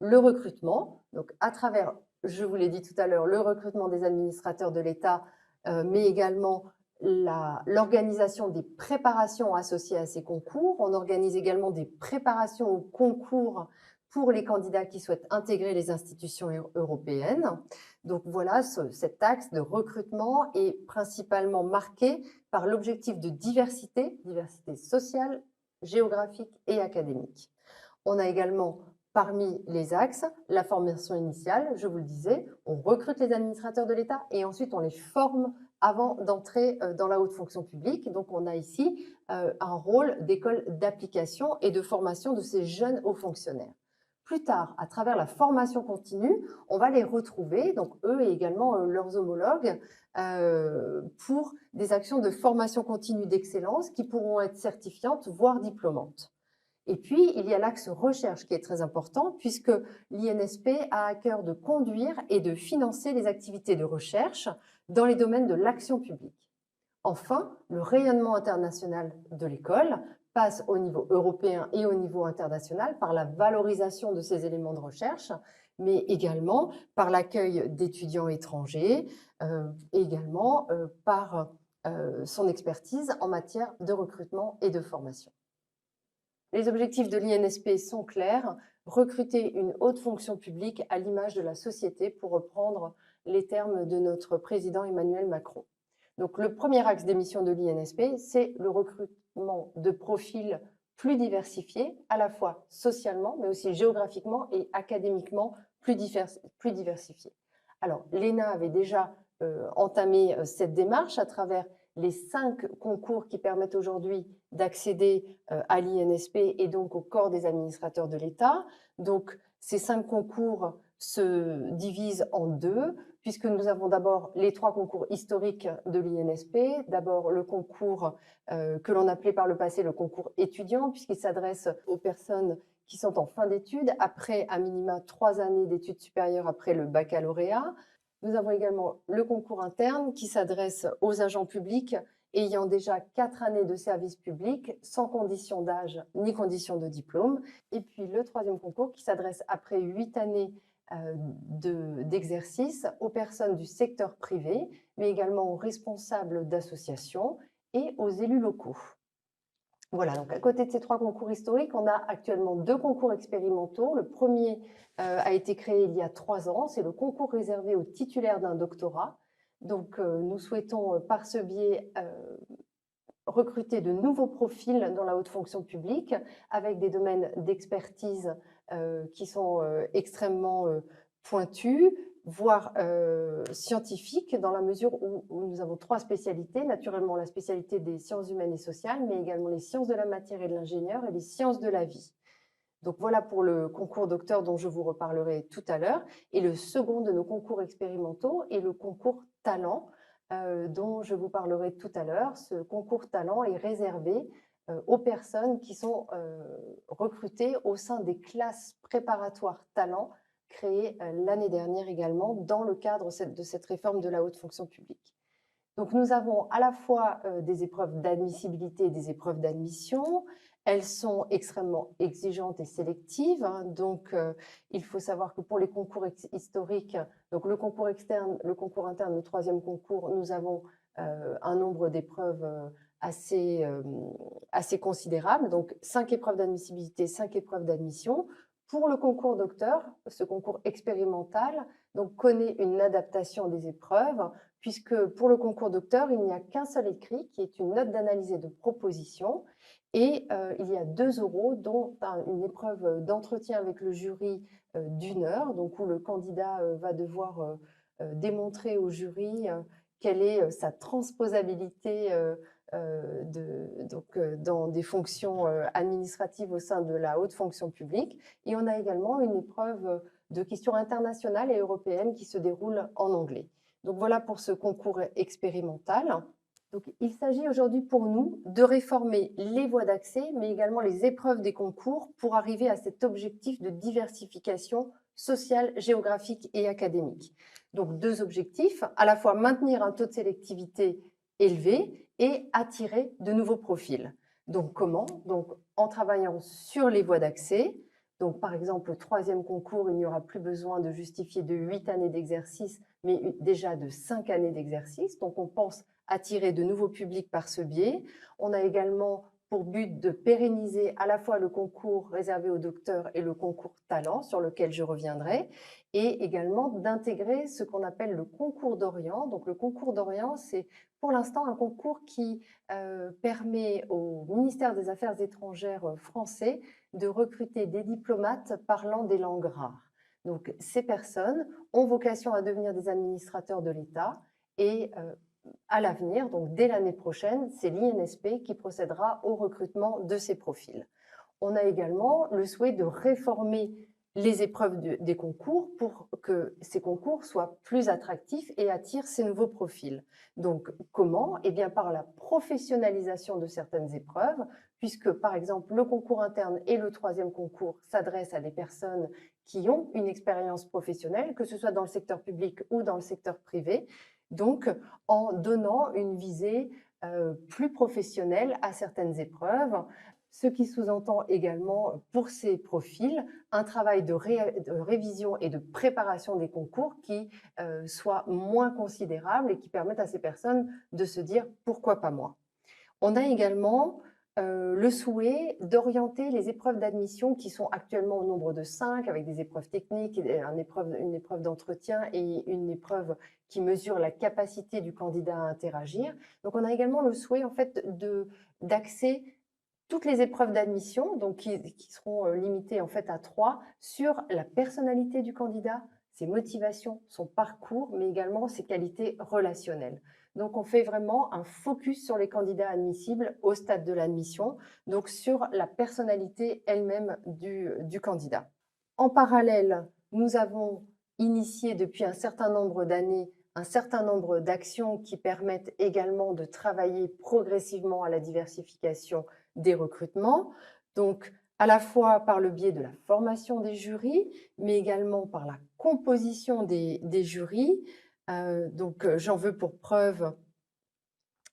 Speaker 5: Le recrutement, donc à travers, je vous l'ai dit tout à l'heure, le recrutement des administrateurs de l'État, mais également l'organisation des préparations associées à ces concours. On organise également des préparations aux concours pour les candidats qui souhaitent intégrer les institutions européennes. Donc voilà, cet axe de recrutement est principalement marqué par l'objectif de diversité sociale, géographique et académique. On a également parmi les axes la formation initiale, je vous le disais, on recrute les administrateurs de l'État et ensuite on les forme avant d'entrer dans la haute fonction publique. Donc on a ici un rôle d'école d'application et de formation de ces jeunes hauts fonctionnaires. Plus tard, à travers la formation continue, on va les retrouver, donc eux et également leurs homologues, pour des actions de formation continue d'excellence qui pourront être certifiantes, voire diplômantes. Et puis, il y a l'axe recherche qui est très important puisque l'INSP a à cœur de conduire et de financer les activités de recherche dans les domaines de l'action publique. Enfin, le rayonnement international de l'école passe au niveau européen et au niveau international par la valorisation de ces éléments de recherche, mais également par l'accueil d'étudiants étrangers, également par son expertise en matière de recrutement et de formation. Les objectifs de l'INSP sont clairs, recruter une haute fonction publique à l'image de la société, pour reprendre les termes de notre président Emmanuel Macron. Donc le premier axe des missions de l'INSP, c'est le recrutement de profils plus diversifiés, à la fois socialement, mais aussi géographiquement et académiquement plus diversifiés. Alors l'ENA avait déjà entamé cette démarche à travers les 5 concours qui permettent aujourd'hui d'accéder à l'INSP et donc au corps des administrateurs de l'État. Donc, ces 5 concours se divisent en 2, puisque nous avons d'abord les 3 concours historiques de l'INSP. D'abord, le concours que l'on appelait par le passé le concours étudiant, puisqu'il s'adresse aux personnes qui sont en fin d'études, après à minima 3 années d'études supérieures après le baccalauréat. Nous avons également le concours interne qui s'adresse aux agents publics ayant déjà 4 années de service public sans condition d'âge ni condition de diplôme. Et puis le 3e concours qui s'adresse après 8 années d'exercice aux personnes du secteur privé, mais également aux responsables d'associations et aux élus locaux. Voilà, donc à côté de ces 3 concours historiques, on a actuellement 2 concours expérimentaux. Le premier a été créé il y a 3 ans, c'est le concours réservé aux titulaires d'un doctorat. Donc nous souhaitons par ce biais recruter de nouveaux profils dans la haute fonction publique avec des domaines d'expertise qui sont extrêmement pointus, voire scientifiques, dans la mesure où nous avons 3 spécialités, naturellement la spécialité des sciences humaines et sociales, mais également les sciences de la matière et de l'ingénieur et les sciences de la vie. Donc voilà pour le concours docteur dont je vous reparlerai tout à l'heure. Et le second de nos concours expérimentaux est le concours talent dont je vous parlerai tout à l'heure. Ce concours talent est réservé aux personnes qui sont recrutées au sein des classes préparatoires talent créées l'année dernière également dans le cadre de cette réforme de la haute fonction publique. Donc nous avons à la fois des épreuves d'admissibilité et des épreuves d'admission. Elles sont extrêmement exigeantes et sélectives. Donc il faut savoir que pour les concours historiques, donc le concours externe, le concours interne, le 3e concours, nous avons un nombre d'épreuves assez considérable. Donc 5 épreuves d'admissibilité, 5 épreuves d'admission. Pour le concours docteur, ce concours expérimental donc, connaît une adaptation des épreuves, puisque pour le concours docteur, il n'y a qu'un seul écrit, qui est une note d'analyse et de proposition, et il y a 2 €, dont une épreuve d'entretien avec le jury d'1 heure, donc où le candidat va devoir démontrer au jury quelle est sa transposabilité dans des fonctions administratives au sein de la haute fonction publique. Et on a également une épreuve de questions internationales et européennes qui se déroulent en anglais. Donc voilà pour ce concours expérimental. Donc, il s'agit aujourd'hui pour nous de réformer les voies d'accès, mais également les épreuves des concours pour arriver à cet objectif de diversification sociale, géographique et académique. Donc, deux objectifs, à la fois maintenir un taux de sélectivité élevé et attirer de nouveaux profils. Donc, comment? Donc, en travaillant sur les voies d'accès. Donc, par exemple, au troisième concours, il n'y aura plus besoin de justifier de 8 années d'exercice, mais déjà de 5 années d'exercice. Donc, on pense attirer de nouveaux publics par ce biais. On a également pour but de pérenniser à la fois le concours réservé aux docteurs et le concours talent, sur lequel je reviendrai, et également d'intégrer ce qu'on appelle le concours d'Orient. Donc, le concours d'Orient, c'est pour l'instant un concours qui permet au ministère des Affaires étrangères français de recruter des diplomates parlant des langues rares. Donc, ces personnes ont vocation à devenir des administrateurs de l'État et à l'avenir, donc dès l'année prochaine, c'est l'INSP qui procédera au recrutement de ces profils. On a également le souhait de réformer les épreuves des concours pour que ces concours soient plus attractifs et attirent ces nouveaux profils. Donc, comment? Eh bien, par la professionnalisation de certaines épreuves, puisque, par exemple, le concours interne et le troisième concours s'adressent à des personnes qui ont une expérience professionnelle, que ce soit dans le secteur public ou dans le secteur privé, donc en donnant une visée plus professionnelle à certaines épreuves, ce qui sous-entend également pour ces profils un travail de révision et de préparation des concours qui soit moins considérable et qui permette à ces personnes de se dire « pourquoi pas moi ». On a également le souhait d'orienter les épreuves d'admission qui sont actuellement au nombre de 5, avec des épreuves techniques, une épreuve d'entretien et une épreuve qui mesure la capacité du candidat à interagir. Donc, on a également le souhait en fait d'axer toutes les épreuves d'admission, donc qui seront limitées en fait à 3, sur la personnalité du candidat, ses motivations, son parcours, mais également ses qualités relationnelles. Donc, on fait vraiment un focus sur les candidats admissibles au stade de l'admission, donc sur la personnalité elle-même du candidat. En parallèle, nous avons initié depuis un certain nombre d'années un certain nombre d'actions qui permettent également de travailler progressivement à la diversification des recrutements. Donc, à la fois par le biais de la formation des jurys, mais également par la composition des jurys. Donc, j'en veux pour preuve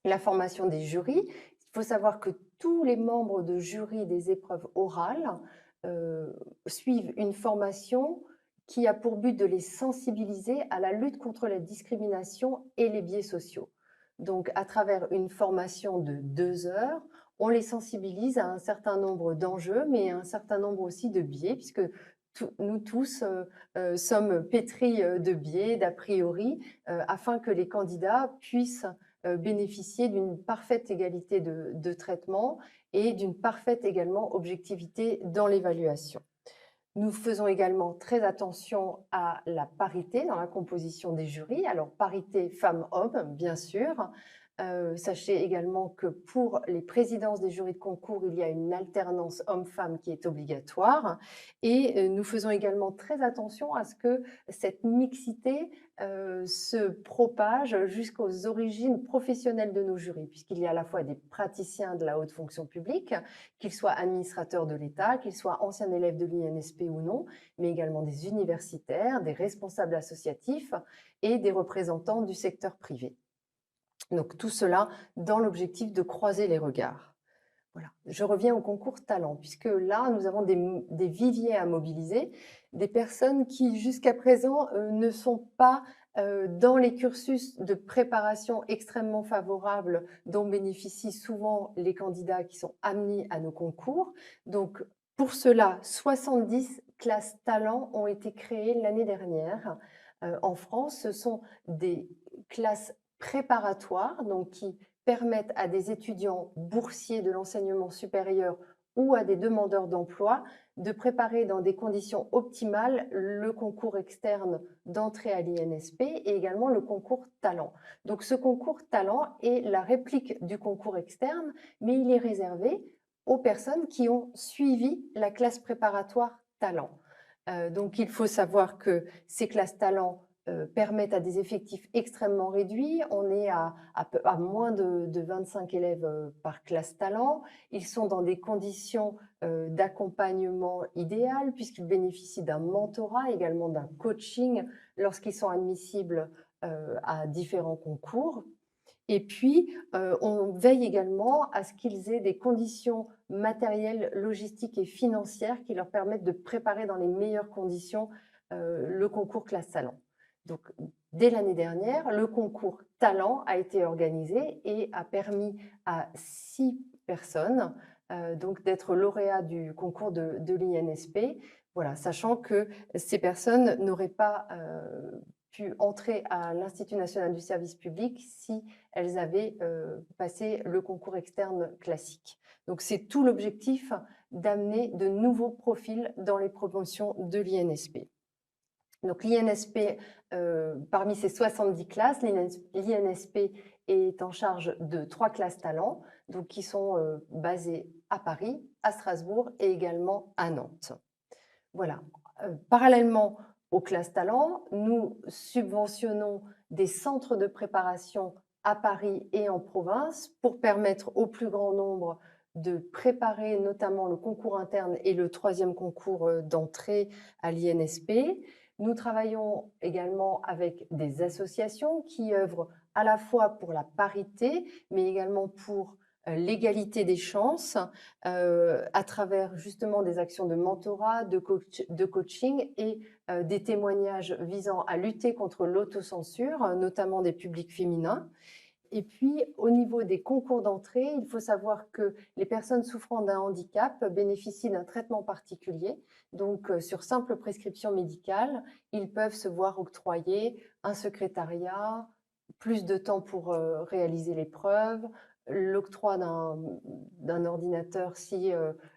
Speaker 5: la formation des jurys. Il faut savoir que tous les membres de jury des épreuves orales suivent une formation qui a pour but de les sensibiliser à la lutte contre la discrimination et les biais sociaux. Donc, à travers une formation de 2 heures, on les sensibilise à un certain nombre d'enjeux, mais à un certain nombre aussi de biais, puisque nous tous sommes pétris de biais, d'a priori, afin que les candidats puissent bénéficier d'une parfaite égalité de traitement et d'une parfaite également objectivité dans l'évaluation. Nous faisons également très attention à la parité dans la composition des jurys. Alors, parité femmes-hommes, bien sûr. Sachez également que pour les présidences des jurys de concours, il y a une alternance homme-femme qui est obligatoire. Et nous faisons également très attention à ce que cette mixité se propage jusqu'aux origines professionnelles de nos jurys, puisqu'il y a à la fois des praticiens de la haute fonction publique, qu'ils soient administrateurs de l'État, qu'ils soient anciens élèves de l'INSP ou non, mais également des universitaires, des responsables associatifs et des représentants du secteur privé. Donc tout cela dans l'objectif de croiser les regards. Voilà. Je reviens au concours talent, puisque là, nous avons des viviers à mobiliser, des personnes qui jusqu'à présent ne sont pas dans les cursus de préparation extrêmement favorables dont bénéficient souvent les candidats qui sont amenés à nos concours. Donc pour cela, 70 classes talent ont été créées l'année dernière en France. Ce sont des classes préparatoires, donc qui permettent à des étudiants boursiers de l'enseignement supérieur ou à des demandeurs d'emploi de préparer dans des conditions optimales le concours externe d'entrée à l'INSP et également le concours talent. Donc ce concours talent est la réplique du concours externe, mais il est réservé aux personnes qui ont suivi la classe préparatoire talent. Donc il faut savoir que ces classes talents permettent à des effectifs extrêmement réduits. On est à moins de 25 élèves par classe talent. Ils sont dans des conditions d'accompagnement idéales puisqu'ils bénéficient d'un mentorat, également d'un coaching lorsqu'ils sont admissibles à différents concours. Et puis, on veille également à ce qu'ils aient des conditions matérielles, logistiques et financières qui leur permettent de préparer dans les meilleures conditions le concours classe talent. Donc, dès l'année dernière, le concours talent a été organisé et a permis à 6 personnes donc d'être lauréats du concours de l'INSP. Voilà, sachant que ces personnes n'auraient pas pu entrer à l'Institut national du service public si elles avaient passé le concours externe classique. Donc, c'est tout l'objectif d'amener de nouveaux profils dans les promotions de l'INSP. Donc, l'INSP, parmi ces 70 classes, l'INSP est en charge de 3 classes talents, donc qui sont basées à Paris, à Strasbourg et également à Nantes. Voilà. Parallèlement aux classes talents, nous subventionnons des centres de préparation à Paris et en province pour permettre au plus grand nombre de préparer notamment le concours interne et le 3e concours d'entrée à l'INSP. Nous travaillons également avec des associations qui œuvrent à la fois pour la parité, mais également pour l'égalité des chances à travers justement des actions de mentorat, de coaching et des témoignages visant à lutter contre l'autocensure, notamment des publics féminins. Et puis, au niveau des concours d'entrée, il faut savoir que les personnes souffrant d'un handicap bénéficient d'un traitement particulier. Donc, sur simple prescription médicale, ils peuvent se voir octroyer un secrétariat, plus de temps pour réaliser l'épreuve, l'octroi d'un ordinateur si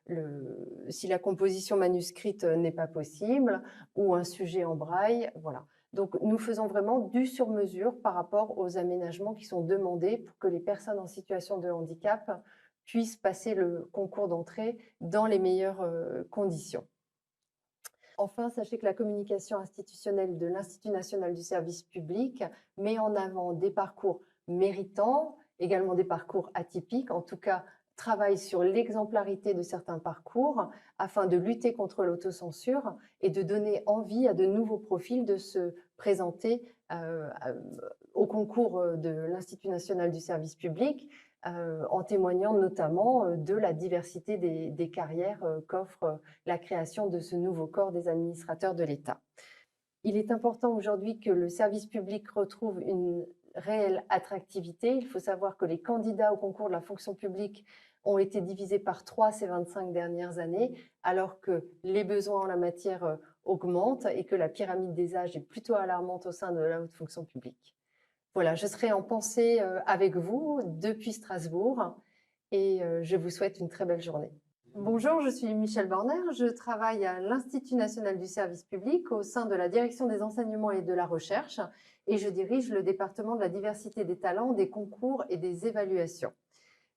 Speaker 5: la composition manuscrite n'est pas possible, ou un sujet en braille, voilà. Donc, nous faisons vraiment du sur-mesure par rapport aux aménagements qui sont demandés pour que les personnes en situation de handicap puissent passer le concours d'entrée dans les meilleures conditions. Enfin, sachez que la communication institutionnelle de l'Institut national du service public met en avant des parcours méritants, également des parcours atypiques, en tout cas travaille sur l'exemplarité de certains parcours afin de lutter contre l'autocensure et de donner envie à de nouveaux profils de se présenter au concours de l'Institut national du service public en témoignant notamment de la diversité des carrières qu'offre la création de ce nouveau corps des administrateurs de l'État. Il est important aujourd'hui que le service public retrouve une réelle attractivité. Il faut savoir que les candidats au concours de la fonction publique ont été divisés par 3 ces 25 dernières années, alors que les besoins en la matière augmentent et que la pyramide des âges est plutôt alarmante au sein de la haute fonction publique. Voilà, je serai en pensée avec vous depuis Strasbourg et je vous souhaite une très belle journée. Bonjour, je suis Michèle Bornert, je travaille à l'Institut national du service public au sein de la direction des enseignements et de la recherche et je dirige le département de la diversité des talents, des concours et des évaluations.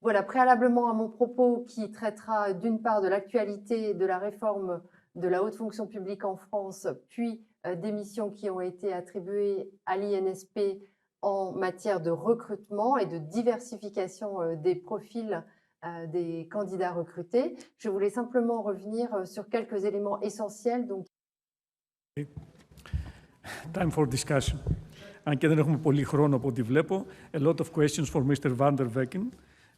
Speaker 5: Voilà, préalablement à mon propos qui traitera d'une part de l'actualité de la réforme de la haute fonction publique en France, puis des missions qui ont été attribuées à l'INSP en matière de recrutement et de diversification des profils des candidats recrutés. Je voulais simplement revenir sur quelques éléments essentiels. Donc...
Speaker 1: Time for discussion. Αν και δεν έχουμε πολύ χρόνο από ό,τι βλέπω, a lot of questions for Mr. Vanderveken,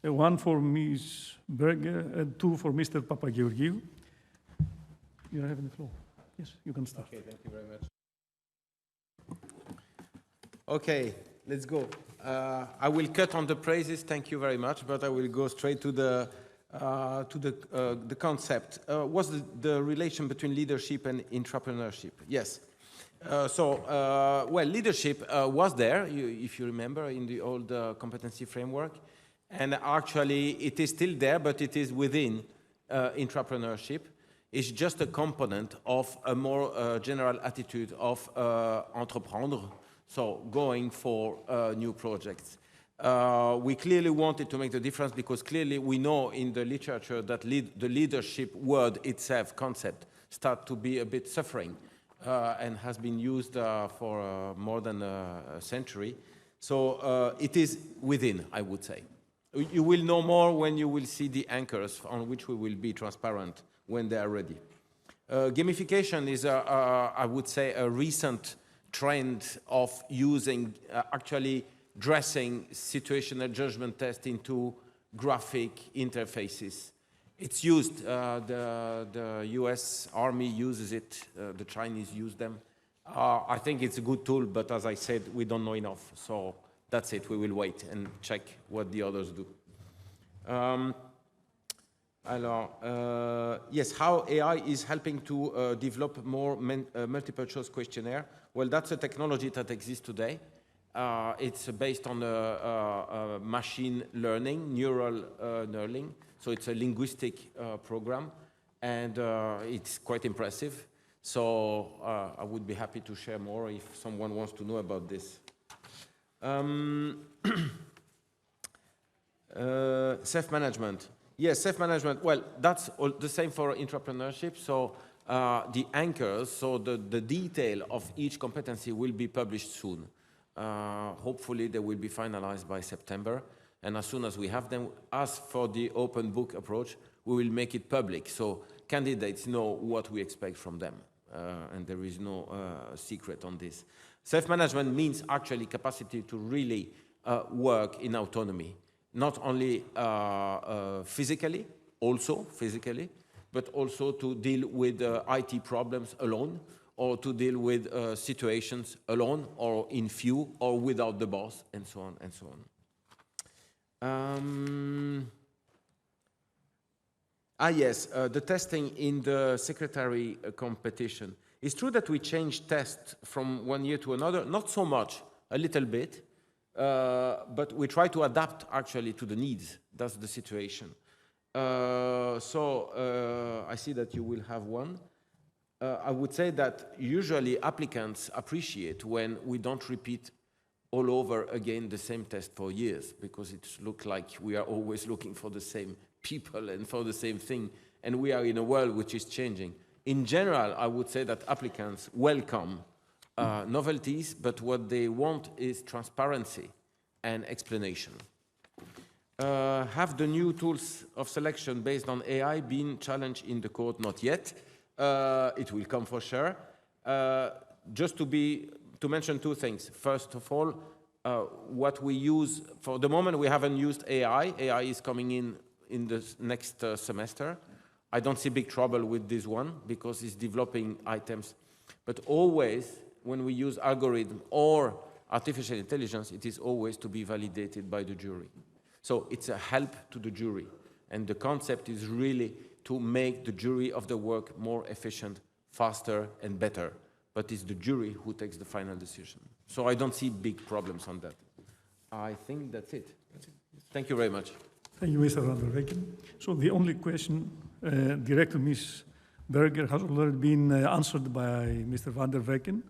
Speaker 1: one for Ms. Berger and two for Mr. Papageorgiou. You are having the floor. Yes, you can start.
Speaker 2: Okay, thank you very much. Okay, let's go. I will cut on the praises, thank you very much, but I will go straight to the concept. What's the relation between leadership and entrepreneurship? Yes. Well, leadership was there, if you remember, in the old competency framework. And actually, it is still there, but it is within entrepreneurship. It's just a component of a more general attitude of entreprendre, so going for new projects. We clearly wanted to make the difference because clearly we know in the literature that the leadership word itself, concept, start to be a bit suffering and has been used for more than a century. So it is within, I would say. You will know more when you will see the anchors on which we will be transparent when they are ready. Gamification is, I would say, a recent trend of using, actually dressing situational judgment tests into graphic interfaces. It's used, the US Army uses it, the Chinese use them. I think it's a good tool, but as I said, we don't know enough. So that's it, we will wait and check what the others do. Yes, how AI is helping to develop more multiple choice questionnaire. Well, that's a technology that exists today. It's based on machine learning, neural learning. So it's a linguistic program, and it's quite impressive. So I would be happy to share more if someone wants to know about this. Self-management. Yes, self-management. Well, that's all the same for entrepreneurship. So the anchors, so the detail of each competency will be published soon. Hopefully they will be finalized by September. And as soon as we have them, as for the open book approach, we will make it public. So candidates know what we expect from them. And there is no secret on this. Self-management means actually capacity to really work in autonomy. Not only physically, also physically, but also to deal with IT problems alone, or to deal with situations alone, or in few, or without the boss, and so on and so on. Yes, the testing in the secretary competition. It's true that we changed tests from one year to another, not so much, a little bit, but we try to adapt actually to the needs. That's the situation. I see that you will have one. I would say that usually applicants appreciate when we don't repeat all over again the same test for years, because it looks like we are always looking for the same people and for the same thing, and we are in a world which is changing. In general, I would say that applicants welcome novelties, but what they want is transparency and explanation. Have the new tools of selection based on AI been challenged in the court? Not yet. It will come for sure. Just to mention two things. First of all, what we use, for the moment we haven't used AI. AI is coming in the next semester. I don't see big trouble with this one because it's developing items. But always, when we use algorithm or artificial intelligence, it is always to be validated by the jury. So it's a help to the jury. And the concept is really to make the jury of the work more efficient, faster, and better. But it's the jury who takes the final decision. So I don't see big problems on that. I think that's it. Thank you very much.
Speaker 1: Thank you, Mr. Vanderveken. So the only question directed to Ms. Berger has already been answered by Mr. Vanderveken.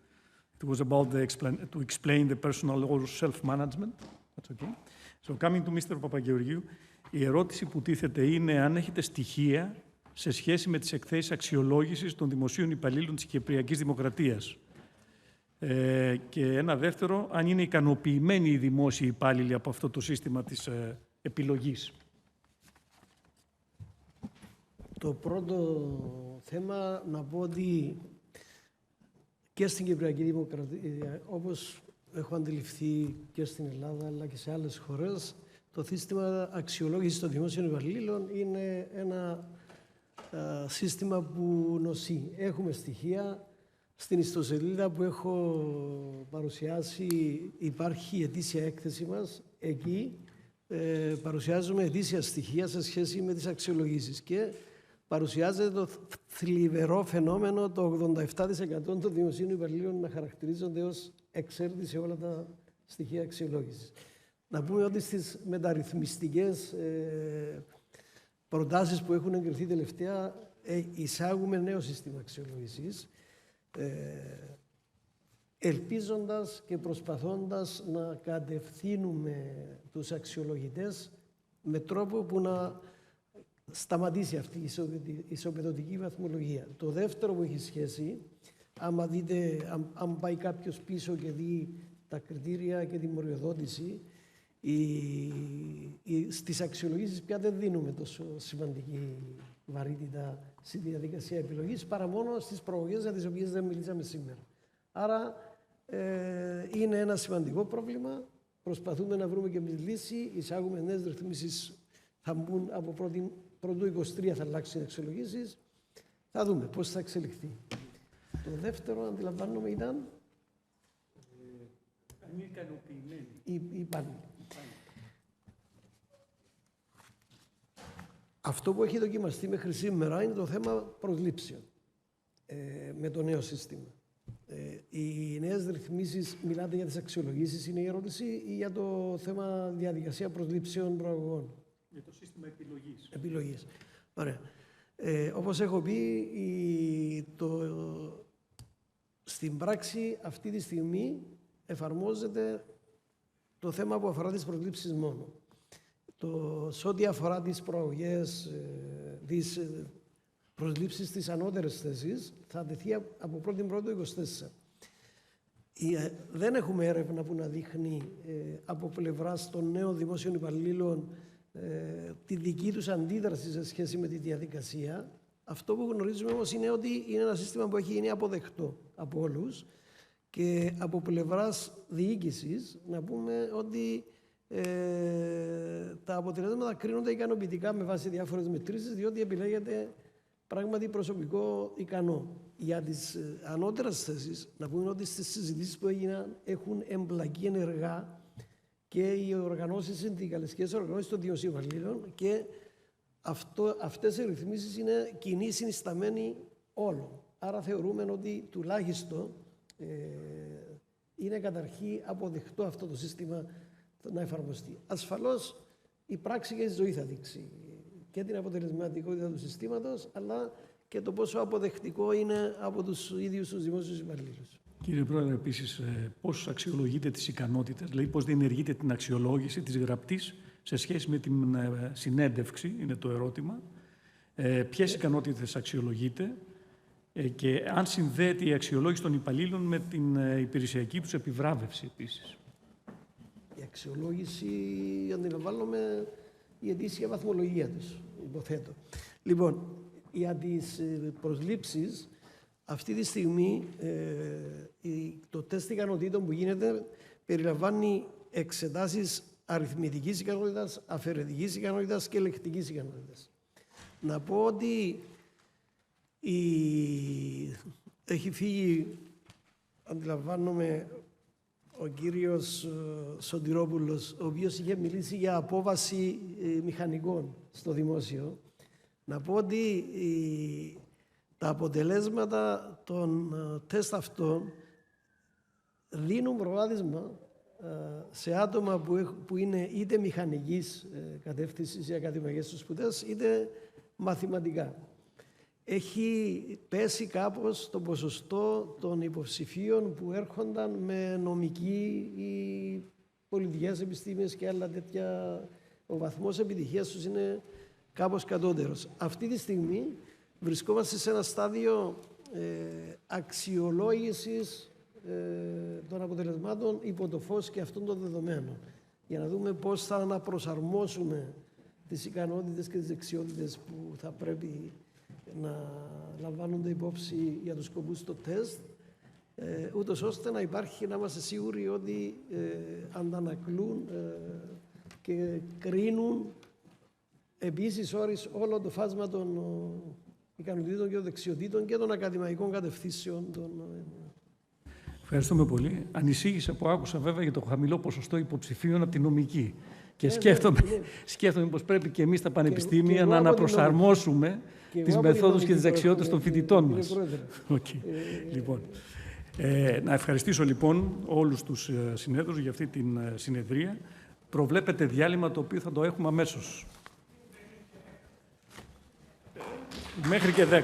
Speaker 1: It was about to explain the personal or self-management. That's okay. So coming to Mr. Παπαγεωργίου, η ερώτηση που τίθεται είναι αν έχετε στοιχεία σε σχέση με τις εκθέσεις αξιολόγησης των δημοσίων υπαλλήλων της Κυπριακής Δημοκρατίας. Και ένα δεύτερο, αν είναι ικανοποιημένοι οι δημόσιοι υπάλληλοι από αυτό το σύστημα της επιλογής.
Speaker 4: Το πρώτο θέμα να πω ότι και στην Κυπριακή Δημοκρατία, όπως έχω αντιληφθεί και στην Ελλάδα αλλά και σε άλλες χώρες, το σύστημα αξιολόγησης των δημόσιων υπαλλήλων είναι ένα σύστημα που νοσεί. Έχουμε στοιχεία. Στην ιστοσελίδα που έχω παρουσιάσει υπάρχει η ετήσια έκθεση μας. Εκεί παρουσιάζουμε ετήσια στοιχεία σε σχέση με τις αξιολογήσεις και παρουσιάζεται το θλιβερό φαινόμενο το 87% των δημοσίων υπαλλήλων να χαρακτηρίζονται ως εξαίρετοι σε όλα τα στοιχεία αξιολόγησης. Να πούμε ότι στις μεταρρυθμιστικές προτάσεις που έχουν εγκριθεί τελευταία εισάγουμε νέο σύστημα αξιολόγησης, ελπίζοντας και προσπαθώντας να κατευθύνουμε τους αξιολογητές με τρόπο που να σταματήσει αυτή η ισοπεδωτική βαθμολογία. Το δεύτερο που έχει σχέση, άμα δείτε, αν πάει κάποιος πίσω και δει τα κριτήρια και τη μοριοδότηση, στις αξιολογήσεις πια δεν δίνουμε τόσο σημαντική βαρύτητα στη διαδικασία επιλογής, παρά μόνο στις προογές για τις οποίες δεν μιλήσαμε σήμερα. Άρα είναι ένα σημαντικό πρόβλημα. Προσπαθούμε να βρούμε και μια λύση. Εισάγουμε νέες ρυθμίσεις, θα μπουν από πρώτου 23 θα αλλάξουν οι αξιολογήσεις. Θα δούμε πώς θα εξελιχθεί. Το δεύτερο, αντιλαμβάνομαι, ήταν η πάνελ. Αυτό που έχει δοκιμαστεί μέχρι σήμερα είναι το θέμα προσλήψεων με το νέο σύστημα. Οι νέες ρυθμίσεις, μιλάτε για τις αξιολογήσεις, είναι η ερώτηση, ή για το θέμα διαδικασία προσλήψεων προαγωγών?
Speaker 1: Για το σύστημα επιλογής.
Speaker 4: Επιλογής. Ωραία. Όπως έχω πει, στην πράξη αυτή τη στιγμή εφαρμόζεται το θέμα που αφορά τις προσλήψεις μόνο. Σε ό,τι αφορά τις προαγωγές, τις προσλήψεις στις ανώτερες θέσεις, θα τεθεί από 1η Πρώτου 24. Δεν έχουμε έρευνα που να δείχνει από πλευράς των νέων δημόσιων υπαλλήλων τη δική τους αντίδραση σε σχέση με τη διαδικασία. Αυτό που γνωρίζουμε όμως είναι ότι είναι ένα σύστημα που έχει γίνει αποδεκτό από όλους, και από πλευράς διοίκησης να πούμε ότι τα αποτελέσματα κρίνονται ικανοποιητικά με βάση διάφορες μετρήσεις, διότι επιλέγεται πράγματι προσωπικό ικανό. Για τις ανώτερες θέσεις, να πούμε ότι στις συζητήσεις που έγιναν έχουν εμπλακεί ενεργά και οι οργανώσεις συνδικαλιστικές, οργανώσεις των δημοσίων υπαλλήλων, και αυτές οι ρυθμίσεις είναι κοινή συνισταμένη όλων. Άρα θεωρούμε ότι τουλάχιστον είναι καταρχήν αποδεκτό αυτό το σύστημα να εφαρμοστεί. Ασφαλώς η πράξη και η ζωή θα δείξει και την αποτελεσματικότητα του συστήματος, αλλά και το πόσο αποδεκτικό είναι από τους ίδιους τους δημόσιους υπαλλήλους.
Speaker 1: Κύριε Πρόεδρε, επίσης, πώς αξιολογείτε τις ικανότητες, δηλαδή πώς διενεργείτε την αξιολόγηση της γραπτής σε σχέση με την συνέντευξη, είναι το ερώτημα. Ποιες ικανότητες αξιολογείτε και αν συνδέεται η αξιολόγηση των υπαλλήλων με την υπηρεσιακή τους επιβράβευση επίσης?
Speaker 4: Η αξιολόγηση, αντιλαμβάνομαι, η ετήσια βαθμολογία τους, υποθέτω. Λοιπόν, για τις προσλήψεις, αυτή τη στιγμή το τεστ ικανοτήτων που γίνεται περιλαμβάνει εξετάσεις αριθμητικής ικανότητας, αφαιρετικής ικανότητας και λεκτικής ικανότητας. Να πω ότι έχει φύγει, αντιλαμβάνομαι, ο κύριος Σωτηρόπουλος, ο οποίος είχε μιλήσει για απόβαση μηχανικών στο δημόσιο. Να πω ότι τα αποτελέσματα των τεστ αυτών δίνουν προβάδισμα σε άτομα που είναι είτε μηχανικής κατεύθυνσης ή ακαδημαϊκές τους σπουδές, είτε μαθηματικά. Έχει πέσει κάπως το ποσοστό των υποψηφίων που έρχονταν με νομική ή πολιτικές επιστήμες και άλλα τέτοια. Ο βαθμός επιτυχίας τους είναι κάπως κατώτερος. Αυτή τη στιγμή βρισκόμαστε σε ένα στάδιο αξιολόγησης των αποτελεσμάτων υπό το φως και αυτών των δεδομένων, για να δούμε πώς θα αναπροσαρμόσουμε τις ικανότητες και τις δεξιότητες που θα πρέπει να λαμβάνονται υπόψη για τους σκοπούς στο τεστ, ούτως ώστε να υπάρχει και να είμαστε σίγουροι ότι αντανακλούν και κρίνουν επίσης όρις όλο το φάσμα των ικανοτήτων και των δεξιοτήτων και των ακαδημαϊκών κατευθύνσεων.
Speaker 1: Ευχαριστούμε πολύ. Ανησύγησα που άκουσα βέβαια για το χαμηλό ποσοστό υποψηφίων από την νομική. Και σκέφτομαι πως πρέπει και εμείς τα πανεπιστήμια να αναπροσαρμόσουμε τις μεθόδους και τις δεξιότητες των φοιτητών μας. Okay. Λοιπόν, να ευχαριστήσω λοιπόν όλους τους συνέδρους για αυτή την συνεδρία. Προβλέπετε διάλειμμα, το οποίο θα το έχουμε αμέσως. Μέχρι και 10.